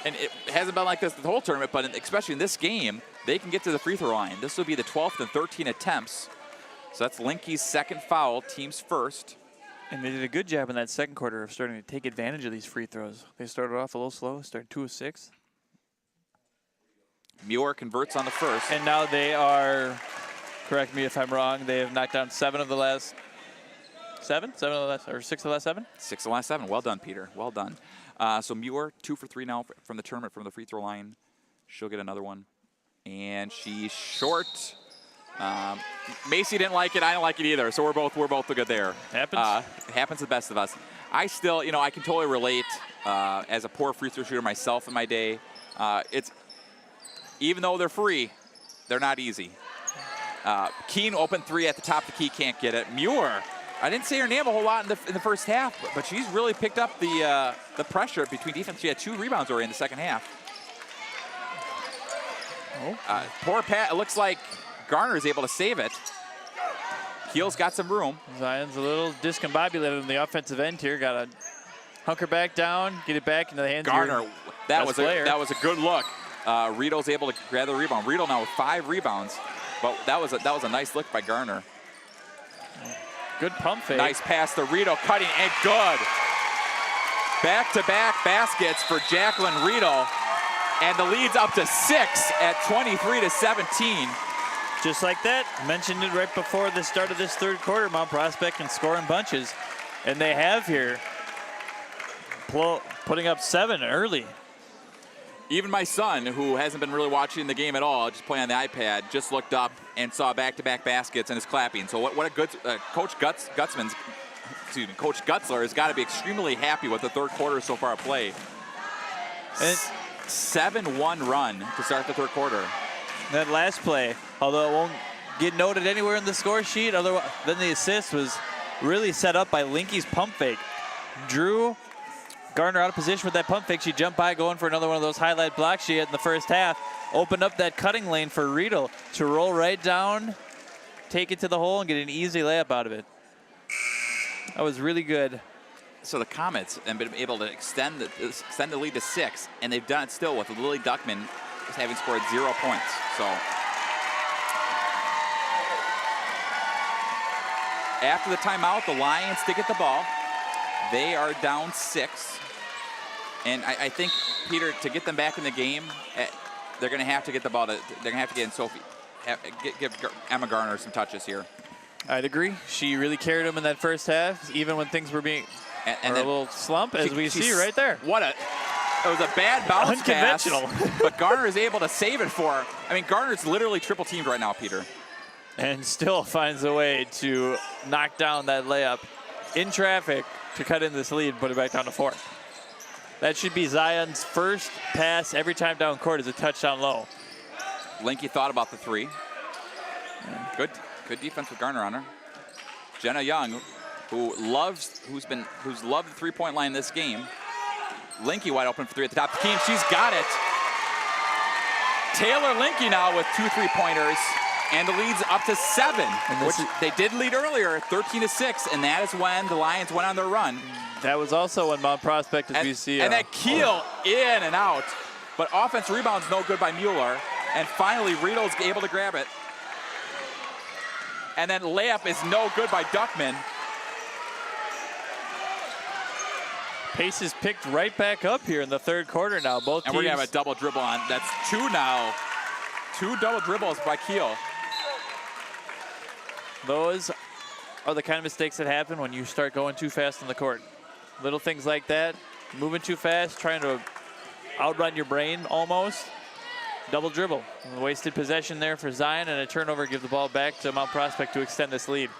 and it hasn't been like this the whole tournament, but especially in this game, they can get to the free throw line. This will be the 12th and 13 attempts. So that's Linke's second foul, team's first. And they did a good job in that second quarter of starting to take advantage of these free throws. They started off a little slow, started 2 of 6. Muir converts on the first. And now they are, correct me if I'm wrong, they have knocked down 7 of the last 7? 7 of the last, or 6 of the last 7? 6 of the last 7. Well done, Peter. Well done. So Muir, 2 for 3 now from the tournament, from the free throw line. She'll get another one. And she's short. Macy didn't like it. I didn't like it either. So we're both good there. Happens. It happens to the best of us. I still, I can totally relate as a poor free throw shooter myself in my day. Even though they're free, they're not easy. Keene open 3 at the top of the key, can't get it. Muir, I didn't say her name a whole lot in the first half, but she's really picked up the pressure between defense. She had 2 rebounds already in the second half. Poor Pat. It looks like Garner is able to save it. Keel's got some room. Zion's a little discombobulated on the offensive end here. Got to hunker back down, get it back into the hands of Garner. That was a good look. Riedel's able to grab the rebound. Riedel now with 5 rebounds, but that was a nice look by Garner. Good pump fake. Nice pass to Riedel, cutting, and good. Back-to-back baskets for Jacqueline Riedel, and the lead's up to 6 at 23-17. Just like that, mentioned it right before the start of this third quarter. Mount Prospect can score in bunches, and they have here, putting up 7 early. Even my son, who hasn't been really watching the game at all, just playing on the iPad, just looked up and saw back-to-back baskets and is clapping. So what a good Coach Gutzler has got to be extremely happy with the third quarter so far of play. 7-1 run to start the third quarter. That last play, although it won't get noted anywhere in the score sheet, other than the assist, was really set up by Linke's pump fake. Drew Garner out of position with that pump fake. She jumped by going for another one of those highlight blocks she had in the first half. Opened up that cutting lane for Riedel to roll right down, take it to the hole, and get an easy layup out of it. That was really good. So the Comets have been able to extend the lead to 6, and they've done it still with Lily Duckman just having scored 0 points. So after the timeout, the Lions to get the ball. They are down 6. And I think, Peter, to get them back in the game, they're going to have to get the ball. They're going to have to get in Sophie, give Emma Garner some touches here. I'd agree. She really carried them in that first half, even when things were being a little slump, as we see right there. It was a bad bounce pass, but Garner is able to save it for her. I mean, Garner's literally triple teamed right now, Peter. And still finds a way to knock down that layup in traffic to cut in this lead and put it back down to 4. That should be Zion's first pass every time down court is a touchdown low. Linky thought about the 3. Good defense with Garner on her. Jenna Young, who's loved the 3-point line this game. Linky wide open for 3 at the top of the key, and she's got it. Taylor Linky now with 2 3-pointers, and the lead's up to 7, which they did lead earlier, 13-6, and that is when the Lions went on their run. That was also when Mount Prospect, as we see. And that Keel in and out, but offense rebound's no good by Mueller, and finally Riedel's able to grab it. And then layup is no good by Duckman. Pace is picked right back up here in the third quarter now. Both teams. And we're going to have a double dribble on. That's 2 now. 2 double dribbles by Keel. Those are the kind of mistakes that happen when you start going too fast on the court. Little things like that, moving too fast, trying to outrun your brain almost. Double dribble. A wasted possession there for Zion, and a turnover. Give the ball back to Mount Prospect to extend this lead.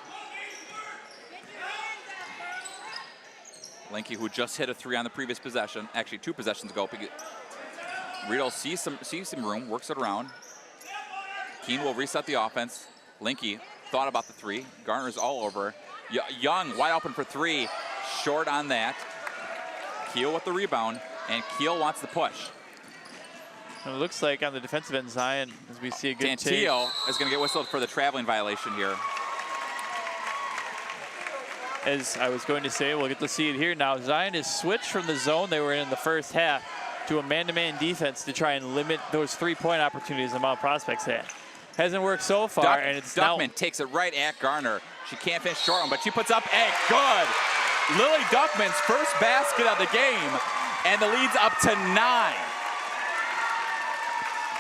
Linky, who just hit a 3 on the previous possession, actually 2 possessions ago. Riedel sees some room, works it around. Keene will reset the offense. Linky thought about the 3. Garner's all over. Young wide open for 3, short on that. Keel with the rebound, and Keel wants the push. And it looks like on the defensive end, Zion, as we see a good take. Dantillo is going to get whistled for the traveling violation here. As I was going to say, we'll get to see it here now. Zion is switched from the zone they were in the first half to a man-to-man defense to try and limit those 3-point opportunities that Mount Prospect's had. Hasn't worked so far, and it's Duckman takes it right at Garner. She can't finish short one, but she puts up a good. Lily Duckman's first basket of the game, and the lead's up to 9.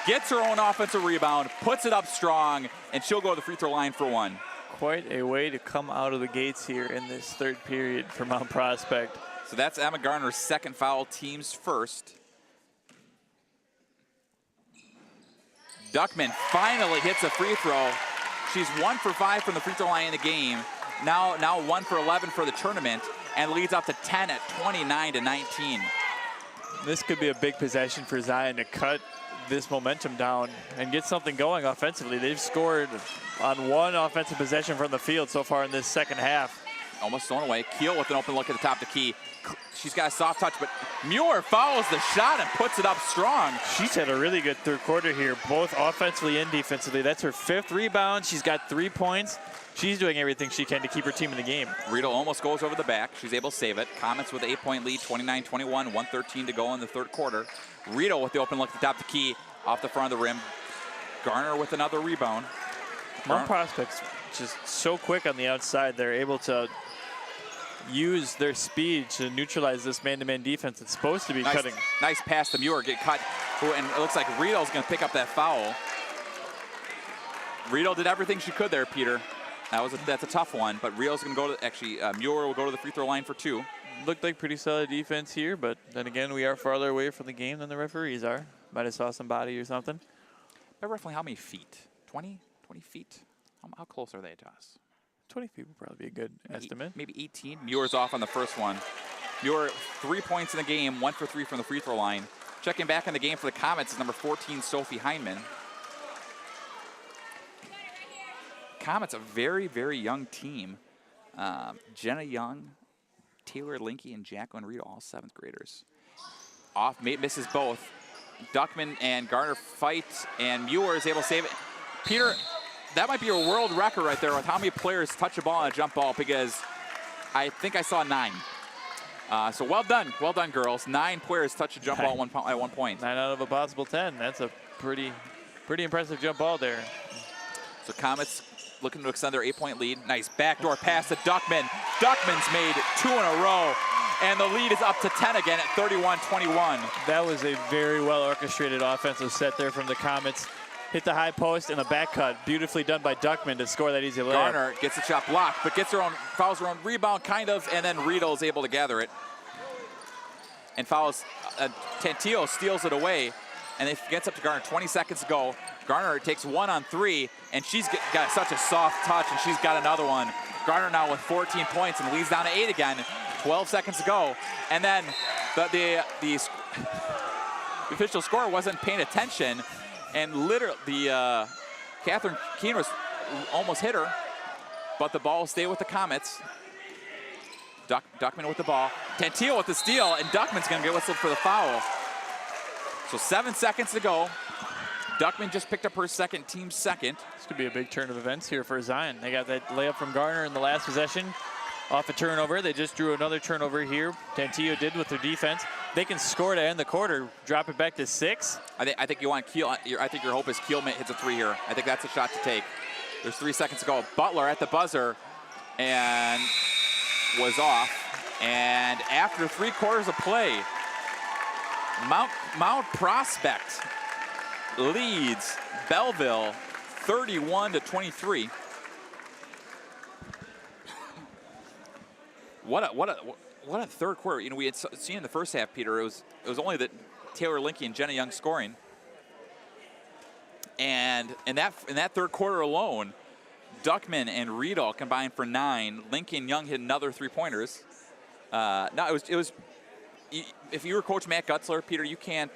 Gets her own offensive rebound, puts it up strong, and she'll go to the free throw line for 1. Quite a way to come out of the gates here in this third period for Mount Prospect. So that's Emma Garner's second foul, team's first. Duckman finally hits a free throw. She's 1 for 5 from the free throw line in the game. Now 1 for 11 for the tournament, and leads up to 10 at 29-19. This could be a big possession for Zion to cut this momentum down and get something going offensively. They've scored on 1 offensive possession from the field so far in this second half. Almost thrown away. Keel with an open look at the top of the key. She's got a soft touch, but Mueller follows the shot and puts it up strong. She's had a really good third quarter here, both offensively and defensively. That's her 5th rebound. She's got 3 points. She's doing everything she can to keep her team in the game. Riedel almost goes over the back. She's able to save it. Comets with an 8-point lead, 29-21, 1:13 to go in the third quarter. Riedel with the open look at the top of the key, off the front of the rim. Garner with another rebound. Mount Prospect's just so quick on the outside. They're able to use their speed to neutralize this man-to-man defense that's supposed to be cutting. Nice pass to Muir, get cut. And it looks like Riedel's going to pick up that foul. Riedel did everything she could there, Peter. That's a tough one, but Riedel's going to go to, Muir will go to the free throw line for 2. Looked like pretty solid defense here, but then again, we are farther away from the game than the referees are. Might have saw some body or something. By roughly how many feet? 20 feet? How close are they to us? 20 feet would probably be a good estimate. Maybe 18. Muir's off on the first one. Muir, 3 points in the game, 1 for 3 from the free throw line. Checking back in the game for the Comets is number 14, Sophie Heinman. Comets, a very, very young team. Jenna Young, Taylor Linky, and Jacqueline Riedel, all 7th graders. Misses both. Duckman and Garner fight, and Muir is able to save it. Peter, that might be a world record right there with how many players touch a ball on a jump ball, because I think I saw 9. So well done, girls. 9 players touch a jump ball at one point. 9 out of a possible 10. That's a pretty impressive jump ball there. So Comets looking to extend their 8-point lead. Nice backdoor pass to Duckman. Duckman's made 2 in a row, and the lead is up to 10 again at 31-21. That was a very well orchestrated offensive set there from the Comets. Hit the high post and a back cut. Beautifully done by Duckman to score that easy layup. Garner gets the shot blocked, but fouls her own rebound, kind of, and then Riedel is able to gather it. And fouls, Tantillo steals it away, and it gets up to Garner, 20 seconds to go. Garner takes 1 on 3, and she's got such a soft touch, and she's got another one. Garner now with 14 points and leads down to 8 again. 12 seconds to go, and then the official scorer wasn't paying attention, and literally Catherine Keene was almost hit her, but the ball will stay with the Comets. Duckman with the ball. Tantillo with the steal, and Duckman's going to get whistled for the foul. So 7 seconds to go. Duckman just picked up her team's second. This could be a big turn of events here for Zion. They got that layup from Garner in the last possession. Off a turnover. They just drew another turnover here. Tantillo did with their defense. They can score to end the quarter, drop it back to 6. I think you want Kiel. I think your hope is Kiel hits a 3 here. I think that's a shot to take. There's 3 seconds to go. Butler at the buzzer and was off. And after 3 quarters of play, Mount Prospect leads Belleville 31-23. What a third quarter. You know, we had seen in the first half, Peter, it was only that Taylor Linke and Jenna Young scoring. And in that third quarter alone, Duckman and Riedel combined for 9. Linke and Young hit another 3-pointers. No, it was. If you were Coach Matt Gutzler, Peter, you can't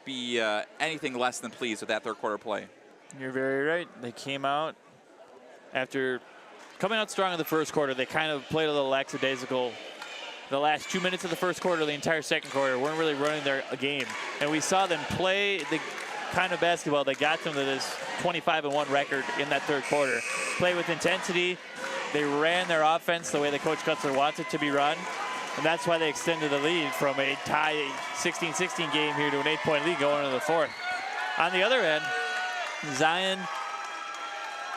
be anything less than pleased with that third quarter play. You're very right. They came out after coming out strong in the first quarter. They kind of played a little lackadaisical. The last 2 minutes of the first quarter, the entire second quarter, weren't really running their game. And we saw them play the kind of basketball that got them to this 25-1 record in that third quarter. Play with intensity. They ran their offense the way that Coach Gutzler wants it to be run. And that's why they extended the lead from a tie 16-16 game here to an 8-point lead going into the fourth. On the other end, Zion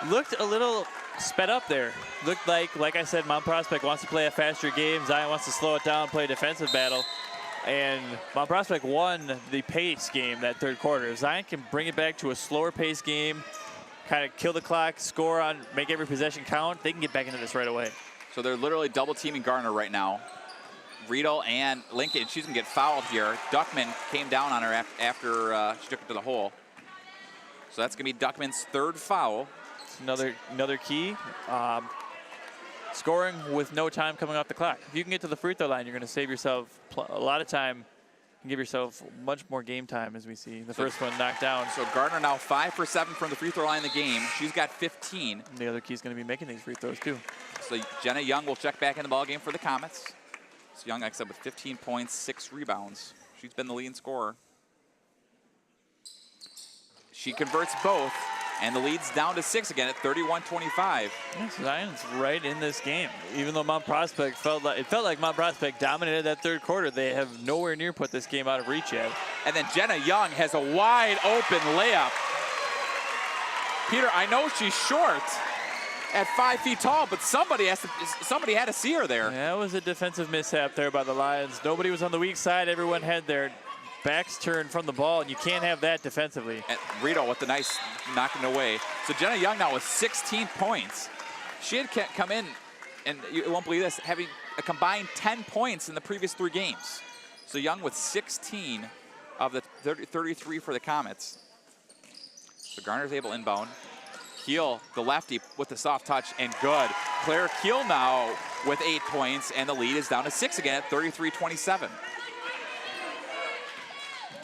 looked a little sped up there. Looked like I said, Mount Prospect wants to play a faster game. Zion wants to slow it down, play a defensive battle. And Mount Prospect won the pace game that third quarter. If Zion can bring it back to a slower pace game, kind of kill the clock, score on, make every possession count, they can get back into this right away. So they're literally double teaming Garner right now. Riedel and Lincoln, she's gonna get fouled here. Duckman came down on her after she took it to the hole. So that's gonna be Duckman's third foul. Another key. Scoring with no time coming off the clock. If you can get to the free throw line, you're gonna save yourself a lot of time and give yourself much more game time, as we see. The first one knocked down. So Gardner now 5 for 7 from the free throw line in the game. She's got 15. And the other key is gonna be making these free throws too. So Jenna Young will check back in the ballgame for the Comets. So Young, like I said, with 15 points, 6 rebounds. She's been the leading scorer. She converts both, and the lead's down to 6 again at 31-25. Yes, Zion's right in this game. Even though Mount Prospect felt like Mount Prospect dominated that third quarter, they have nowhere near put this game out of reach yet. And then Jenna Young has a wide open layup. Peter, I know she's short at 5 feet tall, but somebody had to see her there. Yeah, that was a defensive mishap there by the Lions. Nobody was on the weak side. Everyone had their backs turned from the ball, and you can't have that defensively. And Riedel with the nice knocking away. So Jenna Young now with 16 points. She had come in, and you won't believe this, having a combined 10 points in the previous 3 games. So Young with 16 of the 33 for the Comets. So Garner's able inbound. Keel, the lefty, with the soft touch, and good. Claire Keel now with 8 points, and the lead is down to 6 again at 33-27.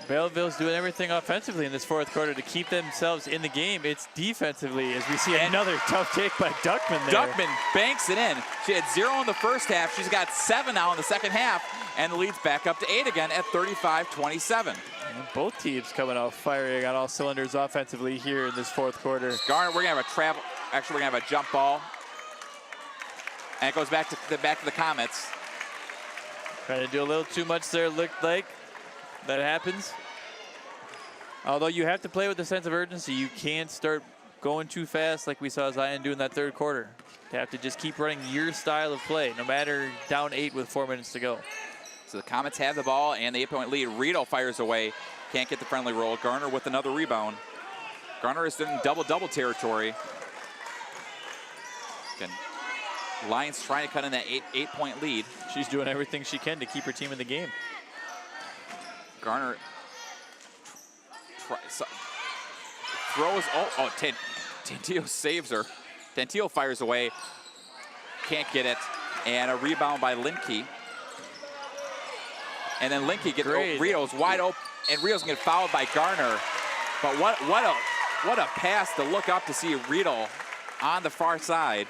Belleville's doing everything offensively in this fourth quarter to keep themselves in the game. It's defensively, as we see another tough take by Duckman there. Duckman banks it in. She had 0 in the first half. She's got 7 now in the second half, and the lead's back up to 8 again at 35-27. Both teams coming out firing on all cylinders offensively here in this fourth quarter. Garner, we're gonna have we're gonna have a jump ball. And it goes back to the Comets. Trying to do a little too much there, looked like. That happens. Although you have to play with a sense of urgency, you can't start going too fast like we saw Zion do in that third quarter. You have to just keep running your style of play, no matter down 8 with 4 minutes to go. So the Comets have the ball and the 8-point lead. Riedel fires away. Can't get the friendly roll. Garner with another rebound. Garner is in double-double territory. Again, Lions trying to cut in that eight-point lead. She's doing everything she can to keep her team in the game. Garner throws. Tantillo saves her. Tantillo fires away. Can't get it. And a rebound by Linke. And then Linke gets Rio's wide open, and Rio's gonna get fouled by Garner. But what a pass to look up to see Riedel on the far side,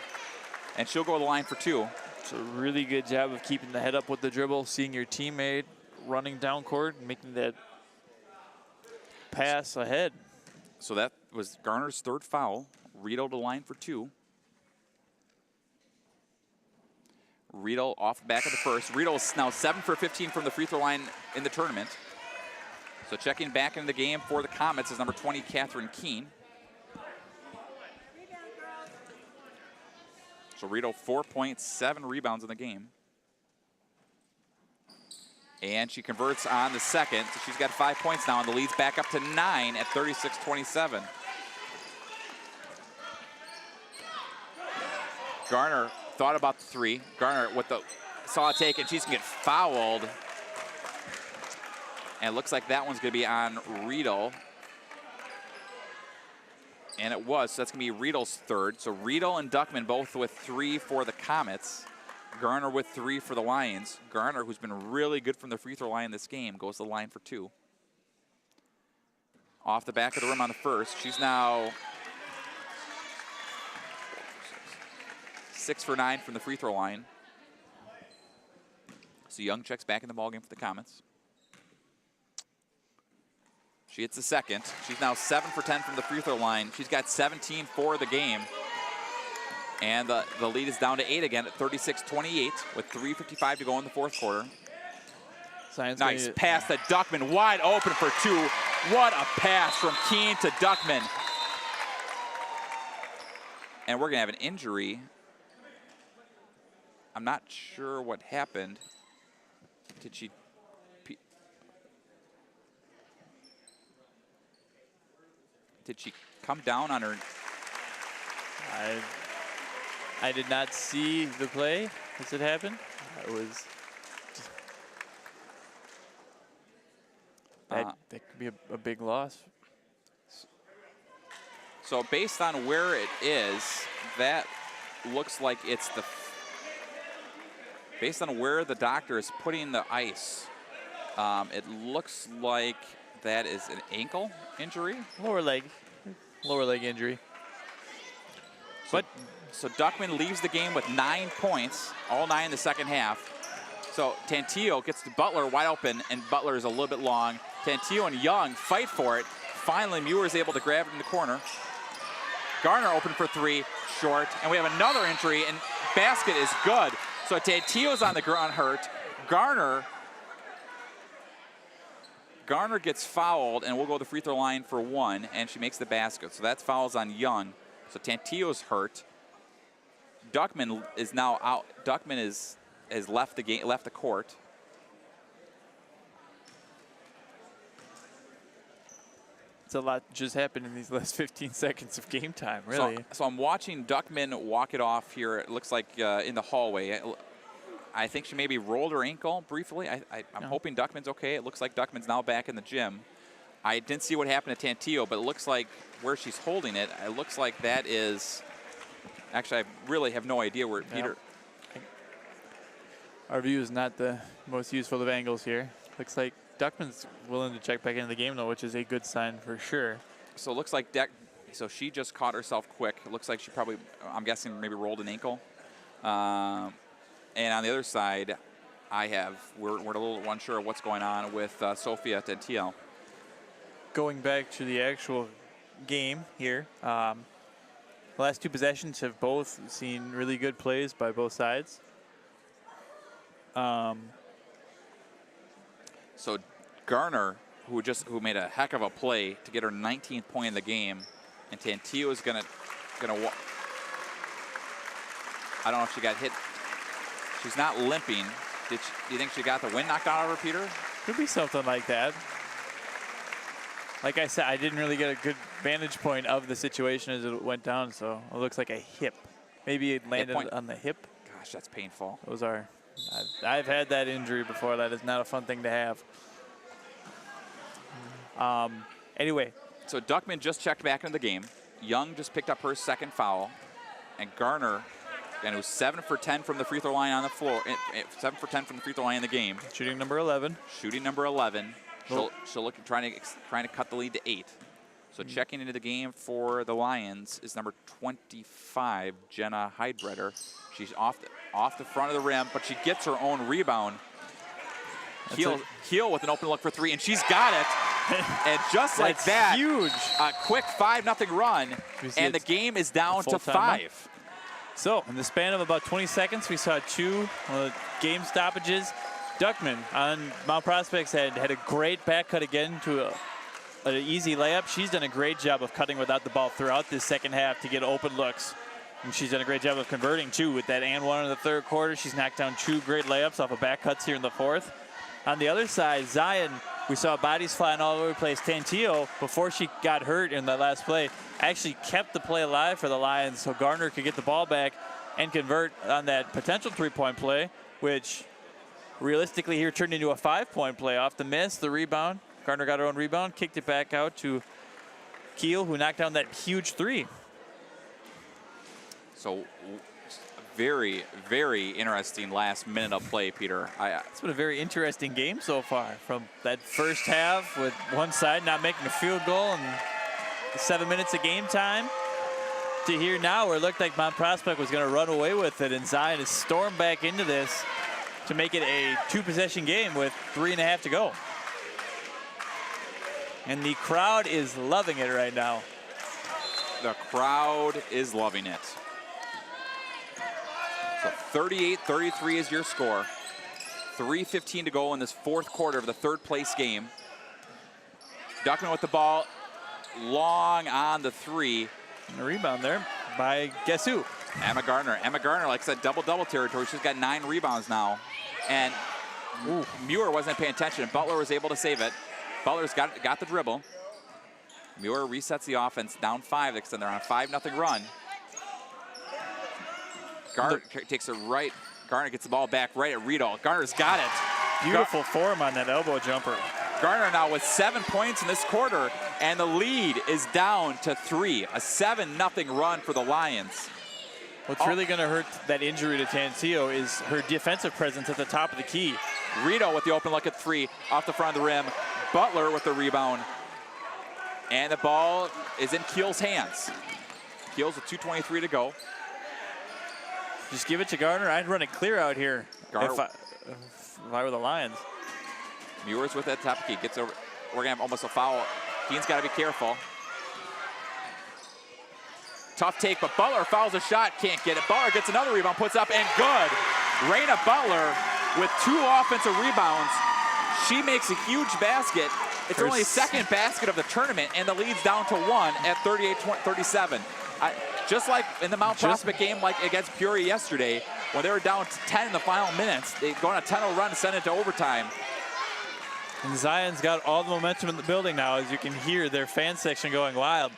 and she'll go to the line for 2. It's a really good job of keeping the head up with the dribble, seeing your teammate running down court and making that pass ahead. So that was Garner's 3rd foul. Riedel to the line for 2. Riedel off the back of the first. Riedel is now 7 for 15 from the free throw line in the tournament. So checking back into the game for the Comets is number 20, Catherine Keene. So Riedel 4.7 rebounds in the game. And she converts on the second. So she's got 5 points now, and the lead's back up to 9 at 36-27. Garner thought about the 3. Garner with the saw a take, and she's gonna get fouled. And it looks like that one's gonna be on Riedel. And it was, so that's gonna be Riedel's 3rd. So Riedel and Duckman both with 3 for the Comets. Garner with 3 for the Lions. Garner, who's been really good from the free throw line this game, goes to the line for 2. Off the back of the rim on the first. She's now 6 for 9 from the free throw line. So Young checks back in the ballgame for the Comets. She hits the second. She's now 7 for 10 from the free throw line. She's got 17 for the game. And the lead is down to 8 again at 36-28 with 3:55 to go in the 4th quarter. Nice pass to Duckman, wide open for 2. What a pass from Keene to Duckman. And we're gonna have an injury. I'm not sure what happened. Did she come down on her? I did not see the play as it happened. That was that could be a big loss. So based on where it is, that looks like it's the. Based on where the doctor is putting the ice, it looks like that is an ankle injury. Lower leg injury. So Duckman leaves the game with 9 points, all 9 in the second half. So Tantillo gets to Butler wide open, and Butler is a little bit long. Tantillo and Young fight for it. Finally, Muir is able to grab it in the corner. Garner open for 3, short, and we have another injury, and basket is good. So Tantillo's on the ground hurt. Garner gets fouled, and we'll go to the free throw line for 1, and she makes the basket. So that's fouls on Young. So Tantillo's hurt. Duckman is now out. Duckman has left the game, left the court. It's a lot just happened in these last 15 seconds of game time, really. So I'm watching Duckman walk it off here. It looks like in the hallway. I think she maybe rolled her ankle briefly. I'm hoping Duckman's okay. It looks like Duckman's now back in the gym. I didn't see what happened to Tantillo, but it looks like where she's holding it, it looks like that is. Actually, I really have no idea where Peter. Our view is not the most useful of angles here. Looks like Duckman's willing to check back into the game, though, which is a good sign for sure. So it looks like so she just caught herself quick. It looks like she probably, I'm guessing, maybe rolled an ankle. And on the other side, we're a little unsure of what's going on with Sophia Tantillo. Going back to the actual game here, the last 2 possessions have both seen really good plays by both sides. So Garner, who made a heck of a play to get her 19th point in the game, and Tantillo is gonna I don't know if she got hit. She's not limping. Do you think she got the wind knocked out of her, Peter? Could be something like that. Like I said, I didn't really get a good vantage point of the situation as it went down, so it looks like a hip. Maybe it landed on the hip. Gosh, that's painful. Those are, I've had that injury before. That is not a fun thing to have. Anyway. So Duckman just checked back into the game. Young just picked up her second foul. And Garner, and it was 7 for 10 from the free throw line on the floor. 7 for 10 from the free throw line in the game. Shooting number 11. Shooting number 11. She'll look trying to cut the lead to 8. So checking into the game for the Lions is number 25, Jenna Heidbreder. She's off the front of the rim, but she gets her own rebound. Keel with an open look for 3, and she's got it. And just like that, huge. A quick 5-0 run, and the game is down to 5. So in the span of about 20 seconds, we saw 2 game stoppages. Duckman on Mount Prospects had a great back cut again to an easy layup. She's done a great job of cutting without the ball throughout this second half to get open looks. And she's done a great job of converting, too, with that and one in the third quarter. She's knocked down 2 great layups off of back cuts here in the fourth. On the other side, Zion, we saw bodies flying all over the place. Tantillo, before she got hurt in that last play, actually kept the play alive for the Lions so Garner could get the ball back and convert on that potential 3-point play, which realistically here turned into a 5-point play off the miss, the rebound. Garner got her own rebound, kicked it back out to Keel, who knocked down that huge 3. So very, very interesting last minute of play, Peter. It's been a very interesting game so far. From that first half with one side not making a field goal and 7 minutes of game time to here now where it looked like Mount Prospect was going to run away with it, and Zion has stormed back into this to make it a 2-possession game with 3.5 to go. And the crowd is loving it right now. The crowd is loving it. So 38-33 is your score. 3:15 to go in this fourth quarter of the third place game. Duckman with the ball, long on the 3. And a rebound there by guess who? Emma Garner. Emma Garner, like I said, double-double territory. She's got 9 rebounds now. And Muir wasn't paying attention. Butler was able to save it. Butler's got the dribble. Muir resets the offense, down 5, extend they're on a 5-0 run. Garner takes it right. Garner gets the ball back right at Riedel. Garner's got it. Beautiful form on that elbow jumper. Garner now with 7 points in this quarter, and the lead is down to 3. A 7-0 run for the Lions. What's really going to hurt that injury to Tantillo is her defensive presence at the top of the key. Riedel with the open look at 3 off the front of the rim. Butler with the rebound. And the ball is in Keel's hands. Keel's with 2:23 to go. Just give it to Garner. I'd run it clear out here Garner, if I were the Lions. Muir's with that top key. Gets over. We're going to have almost a foul. Keen's got to be careful. Tough take, but Butler fouls a shot. Can't get it. Butler gets another rebound, puts up, and good. Raina Butler with 2 offensive rebounds. She makes a huge basket. It's her only second basket of the tournament, and the lead's down to 1 at 38-37. Just like in the Mount Prospect game, like against Peoria yesterday, when they were down 10 in the final minutes, they go on a 10-0 run to send it to overtime. And Zion's got all the momentum in the building now, as you can hear their fan section going wild.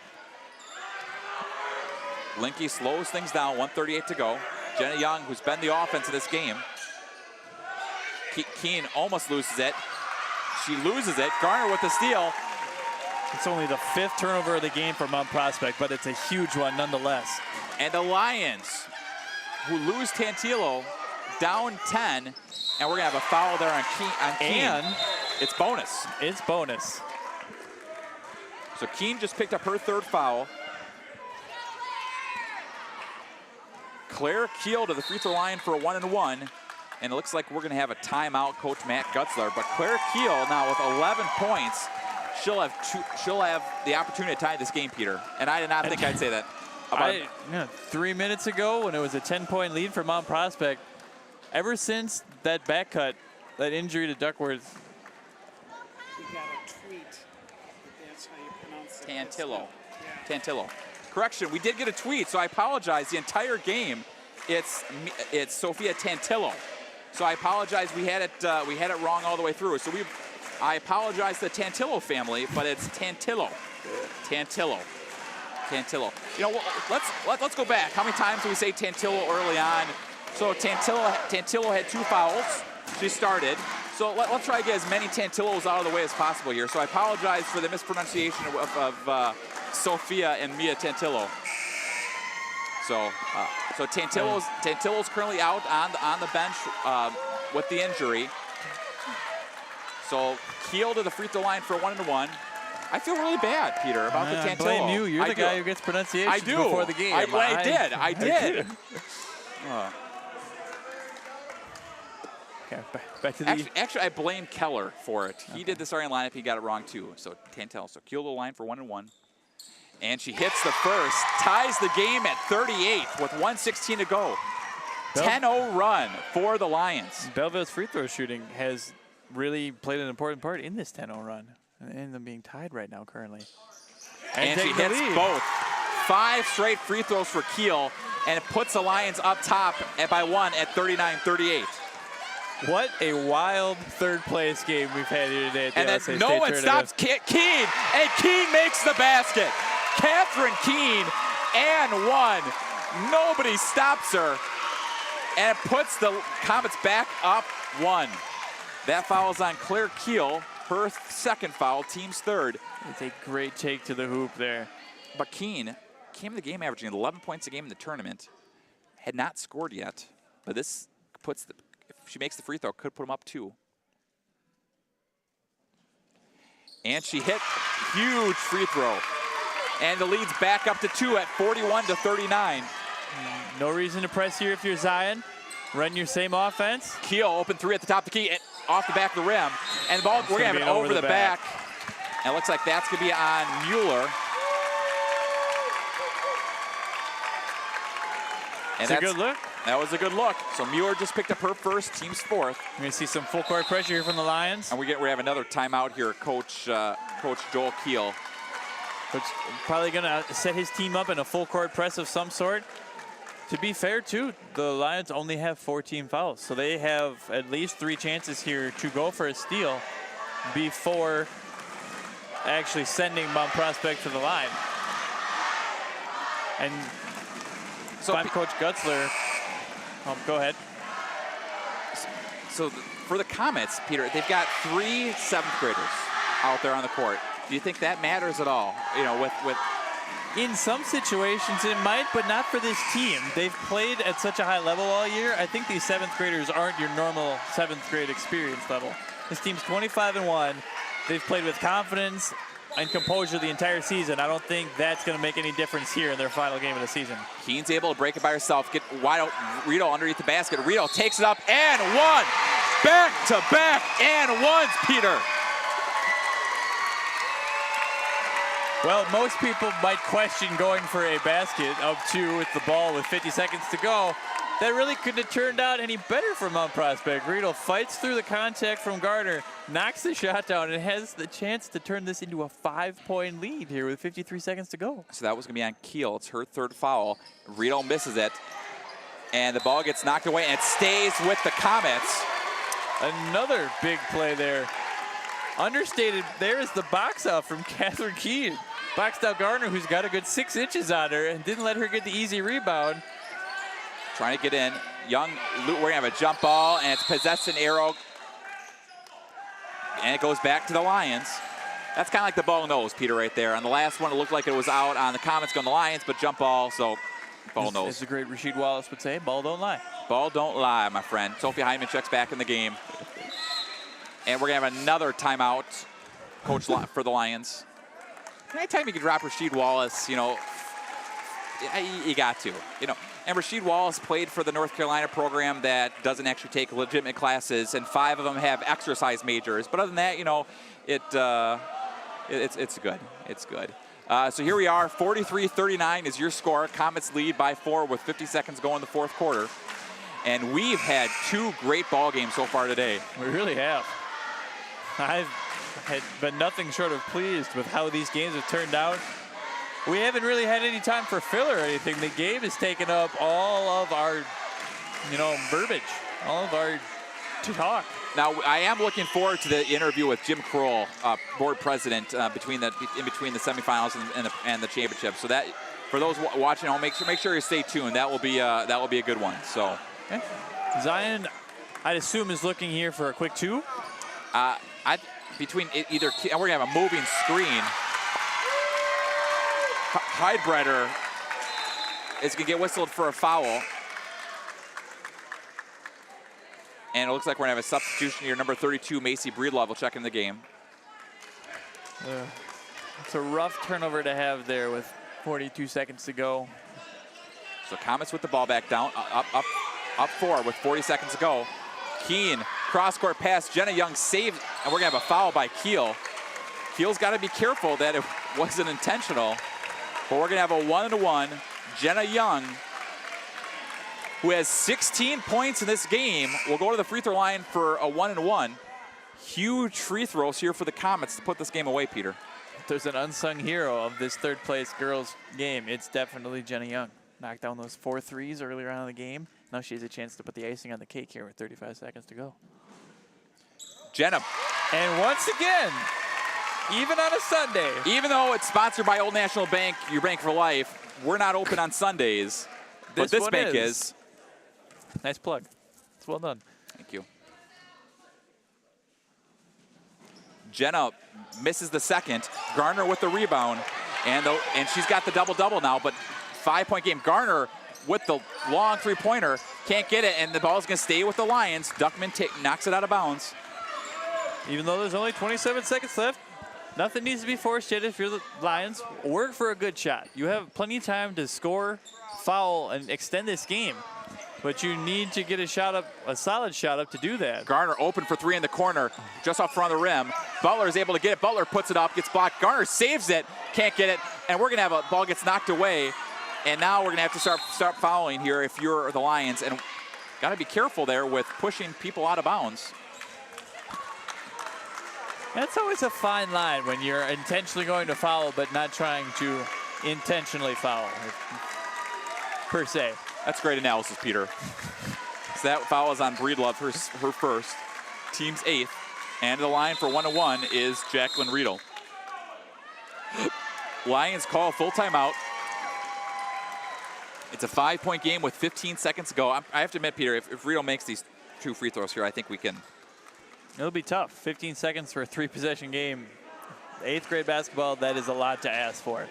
Linke slows things down, 1:38 to go. Jenna Young, who's been the offense of this game. Keen almost loses it. She loses it. Garner with the steal. It's only the 5th turnover of the game for Mount Prospect, but it's a huge one nonetheless. And the Lions, who lose Tantillo, down 10, and we're going to have a foul there on Keen. And it's bonus. It's bonus. So Keen just picked up her 3rd foul. Claire Keel to the free throw line for a 1-and-1. And it looks like we're going to have a timeout, Coach Matt Gutzler. But Claire Keel now with 11 points. She'll have the opportunity to tie this game, Peter. And I did not think I'd say that. 3 minutes ago, when it was a 10-point lead for Mount Prospect, ever since that back cut, that injury to Duckworth. We got a tweet. That's how you pronounce it. Tantillo. Yeah. Tantillo. Correction, we did get a tweet, so I apologize. The entire game, it's Sophia Tantillo. So I apologize. We had it wrong all the way through. So I apologize to the Tantillo family, but it's Tantillo. Tantillo. You know, let's go back. How many times did we say Tantillo early on? So Tantillo had 2 fouls. She started. So let's try to get as many Tantillos out of the way as possible here. So I apologize for the mispronunciation of Sophia and Mia Tantillo. So Tantillo's currently out on the bench with the injury. So Kiel to the free throw line for 1-1. I feel really bad, Peter, about the Tantillo. I blame you. You're the guy who gets pronunciation before the game. I did. Okay, back to the... Actually, I blame Keller for it. He did the starting lineup. He got it wrong, too. So Tantillo. So Kiel to the line for 1-1. And she hits the first. Ties the game at 38 with 1:16 to go. 10-0 run for the Lions. Belleville's free throw shooting has really played an important part in this 10-0 run. And them being tied right now currently. And she hits both. 5 straight free throws for Kiel, and it puts the Lions up top by 1 at 39-38. What a wild third place game we've had here today at the LSA State no one Tournament. stops Keene, and Keene makes the basket. Catherine Keene and 1. Nobody stops her, and it puts the Comets back up 1. That foul is on Claire Kiel. Her second foul, team's third. It's a great take to the hoop there. But Keene came to the game averaging 11 points a game in the tournament. Had not scored yet, but this puts if she makes the free throw, could put them up 2. And she hit huge free throw. And the lead's back up to 2 at 41-39. No reason to press here if you're Zion. Run your same offense. Kiel open 3 at the top of the key, and off the back of the rim. And the ball, we're going to have an over the back. And it looks like that's going to be on Mueller. And that's a good look. That was a good look. So Mueller just picked up her first, team's 4th. We're going to see some full court pressure here from the Lions. And we have another timeout here, Coach Joel Kiel. Coach probably going to set his team up in a full court press of some sort. To be fair, too, the Lions only have 14 fouls, so they have at least 3 chances here to go for a steal before actually sending Mount Prospect to the line. And so I'm Coach Gutzler. Go ahead. So for the Comets, Peter, they've got 3 7th graders out there on the court. Do you think that matters at all? You know, with in some situations it might, but not for this team. They've played at such a high level all year. I think these 7th graders aren't your normal 7th grade experience level. This team's 25-1. They've played with confidence and composure the entire season. I don't think that's going to make any difference here in their final game of the season. Keene's able to break it by herself, get wide open. Rito underneath the basket. Rito takes it up and 1. Back to back and 1s, Peter. Well, most people might question going for a basket up 2 with the ball with 50 seconds to go. That really couldn't have turned out any better for Mount Prospect. Rito fights through the contact from Gardner, knocks the shot down, and has the chance to turn this into a 5-point lead here with 53 seconds to go. So that was going to be on Kiel. It's her 3rd foul. Rito misses it, and the ball gets knocked away, and it stays with the Comets. Another big play there. Understated, there is the box out from Catherine Keene. Boxed out Gardner, who's got a good 6 inches on her, and didn't let her get the easy rebound. Trying to get in. We're going to have a jump ball, and it's possessed an arrow. And it goes back to the Lions. That's kind of like the ball nose, Peter, right there. On the last one, it looked like it was out on the Comets going the Lions, but jump ball, so ball nose. As the great Rasheed Wallace would say, ball don't lie. Ball don't lie, my friend. Sophie Hyman checks back in the game. And we're going to have another timeout, Coach, for the Lions. Anytime you can drop Rasheed Wallace, you know, you got to, you know. And Rasheed Wallace played for the North Carolina program that doesn't actually take legitimate classes, and 5 of them have exercise majors. But other than that, you know, it's good. It's good. So here we are, 43-39 is your score. Comets lead by 4 with 50 seconds going in the 4th quarter. And we've had 2 great ball games so far today. We really have. I've been nothing short of pleased with how these games have turned out. We haven't really had any time for filler or anything. The game has taken up all of our, verbiage, all of our talk. Now, I am looking forward to the interview with Jim Kroll, board president, in between the semifinals and the championship. So that, for those watching, I'll make sure you stay tuned. That will be a good one. So, okay. Zion, I'd assume, is looking here for a quick 2. Between either, and we're gonna have a moving screen. Heidbreder is gonna get whistled for a foul. And it looks like we're gonna have a substitution here. Number 32, Macy Breedlove will check in the game. It's a rough turnover to have there with 42 seconds to go. So Comets with the ball back down, up 4 with 40 seconds to go. Keene, cross-court pass, Jenna Young saved, and we're gonna have a foul by Keel. Keel's gotta be careful that it wasn't intentional, but we're gonna have a 1-1. Jenna Young, who has 16 points in this game, will go to the free throw line for a 1-1. Huge free throws here for the Comets to put this game away, Peter. If there's an unsung hero of this third place girls game, it's definitely Jenna Young. Knocked down those 4 threes earlier on in the game. Now she has a chance to put the icing on the cake here with 35 seconds to go. Jenna. And once again, even on a Sunday. Even though it's sponsored by Old National Bank, your bank for life, we're not open on Sundays. But this bank is. Nice plug. It's well done. Thank you. Jenna misses the second. Garner with the rebound. And she's got the double-double now, but 5-point game. Garner with the long three-pointer, can't get it, and the ball's gonna stay with the Lions. Duckman knocks it out of bounds. Even though there's only 27 seconds left, nothing needs to be forced yet if you're the Lions. Work for a good shot. You have plenty of time to score, foul, and extend this game. But you need to get a shot up, a solid shot up to do that. Garner open for 3 in the corner, just off front of the rim. Butler is able to get it. Butler puts it up, gets blocked. Garner saves it, can't get it, and we're gonna have a ball gets knocked away. And now we're gonna have to start fouling here if you're the Lions, and gotta be careful there with pushing people out of bounds. That's always a fine line when you're intentionally going to foul but not trying to intentionally foul, per se. That's great analysis, Peter. So that foul is on Breedlove, her first, team's 8th. And the line for 1-1 is Jacqueline Riedel. Lions call full timeout. It's a 5-point game with 15 seconds to go. I have to admit, Peter, if Riedel makes these 2 free throws here, I think we can. It'll be tough. 15 seconds for a 3-possession game. 8th grade basketball, that is a lot to ask for.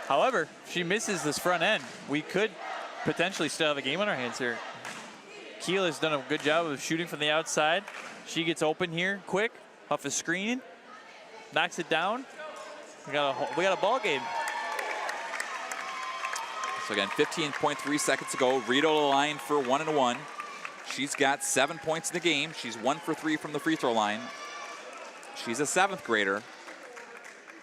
However, if she misses this front end, we could potentially still have a game on our hands here. Keel has done a good job of shooting from the outside. She gets open here quick, off a screen, knocks it down. We got a ball game. So again, 15.3 seconds to go. Riedel to the line for 1-1. She's got 7 points in the game. She's 1 for 3 from the free throw line. She's a 7th grader,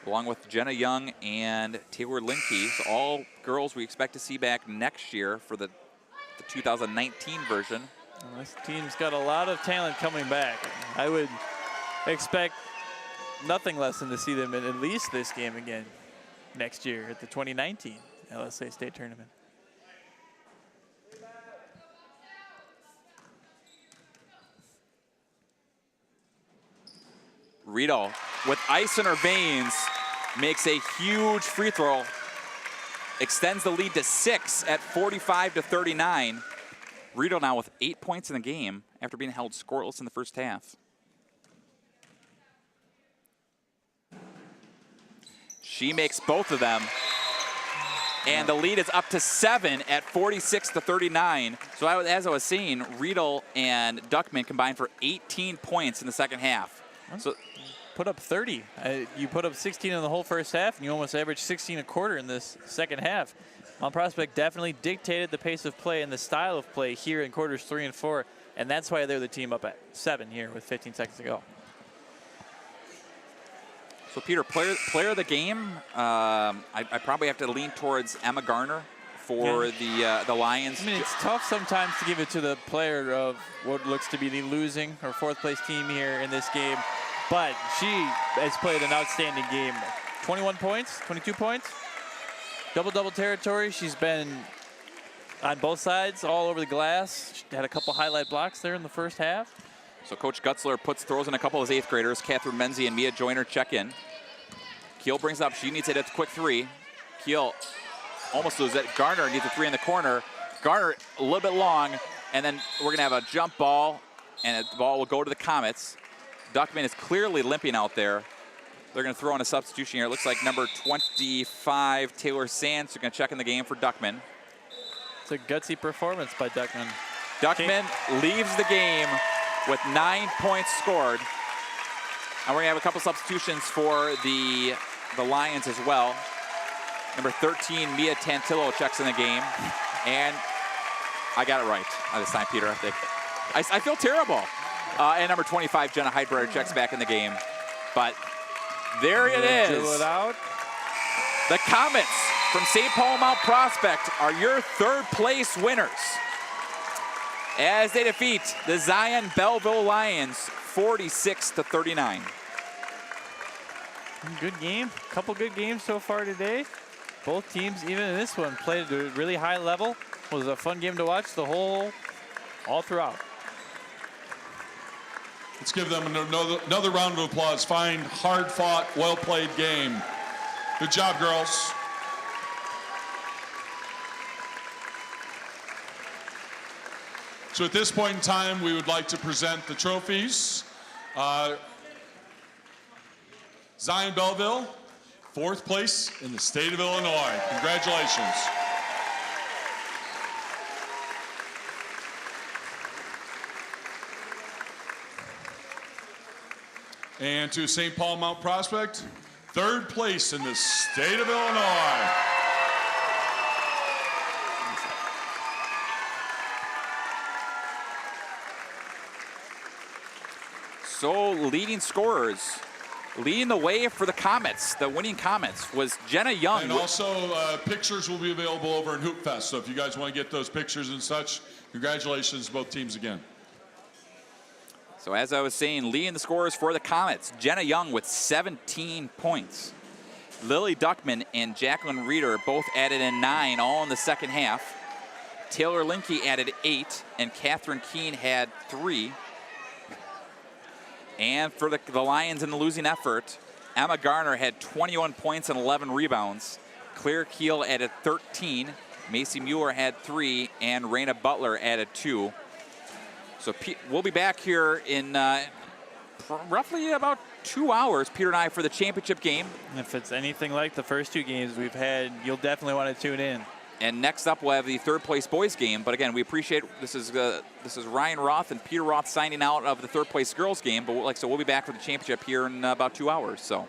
along with Jenna Young and Taylor Linke. So all girls we expect to see back next year for the 2019 version. Well, this team's got a lot of talent coming back. I would expect nothing less than to see them in at least this game again next year at the 2019 LSA State Tournament. Riedel, with ice in her veins, makes a huge free throw, extends the lead to 6 at 45-39. Riedel now with 8 points in the game after being held scoreless in the first half. She makes both of them, and the lead is up to 7 at 46-39. So as I was saying, Riedel and Duckman combined for 18 points in the second half. So put up 30. You put up 16 in the whole first half, and you almost averaged 16 a quarter in this second half. Mount Prospect definitely dictated the pace of play and the style of play here in quarters 3 and 4, and that's why they're the team up at 7 here with 15 seconds to go. So Peter, player of the game, I probably have to lean towards Emma Garner for the Lions. I mean, it's tough sometimes to give it to the player of what looks to be the losing or 4th place team here in this game, but she has played an outstanding game. 21 points, 22 points. Double-double territory. She's been on both sides, all over the glass. She had a couple highlight blocks there in the first half. So Coach Gutzler throws in a couple of his 8th graders. Catherine Menzie and Mia Joyner check in. Keel brings up. She needs to hit a quick 3. Keel almost loses it. Garner needs a 3 in the corner. Garner a little bit long, and then we're going to have a jump ball, and the ball will go to the Comets. Duckman is clearly limping out there. They're going to throw in a substitution here. It looks like number 25, Taylor Sands, are going to check in the game for Duckman. It's a gutsy performance by Duckman. Duckman leaves the game with 9 points scored. And we're going to have a couple substitutions for the Lions as well. Number 13, Mia Tantillo checks in the game. And I got it right this time, Peter, I think. I feel terrible. And number 25, Jenna Heidberger checks back in the game. But there it is. Drew it out. The Comets from St. Paul Mount Prospect are your 3rd place winners as they defeat the Zion Belleville Lions 46-39. Good game. Couple good games so far today. Both teams, even in this one, played at a really high level. It was a fun game to watch all throughout. Let's give them another round of applause. Fine, hard-fought, well-played game. Good job, girls. So at this point in time, we would like to present the trophies. Zion Belleville, 4th place in the state of Illinois. Congratulations. And to St. Paul Mount Prospect, 3rd place in the state of Illinois. So leading scorers, leading the way for the Comets, the winning Comets, was Jenna Young. And also pictures will be available over in Hoop Fest. So if you guys want to get those pictures and such, congratulations to both teams again. So as I was saying, leading the scorers for the Comets, Jenna Young with 17 points. Lily Duckman and Jacqueline Reeder both added in 9, all in the second half. Taylor Linke added 8, and Catherine Keene had 3. And for the Lions in the losing effort, Emma Garner had 21 points and 11 rebounds. Claire Keel added 13. Macy Mueller had 3, and Raina Butler added 2. So we'll be back here in roughly about 2 hours, Peter and I, for the championship game. If it's anything like the first 2 games we've had, you'll definitely want to tune in. And next up, we'll have the 3rd place boys game. But again, we appreciate this is Ryan Roth and Peter Roth signing out of the 3rd place girls game. But so we'll be back for the championship here in about 2 hours. So.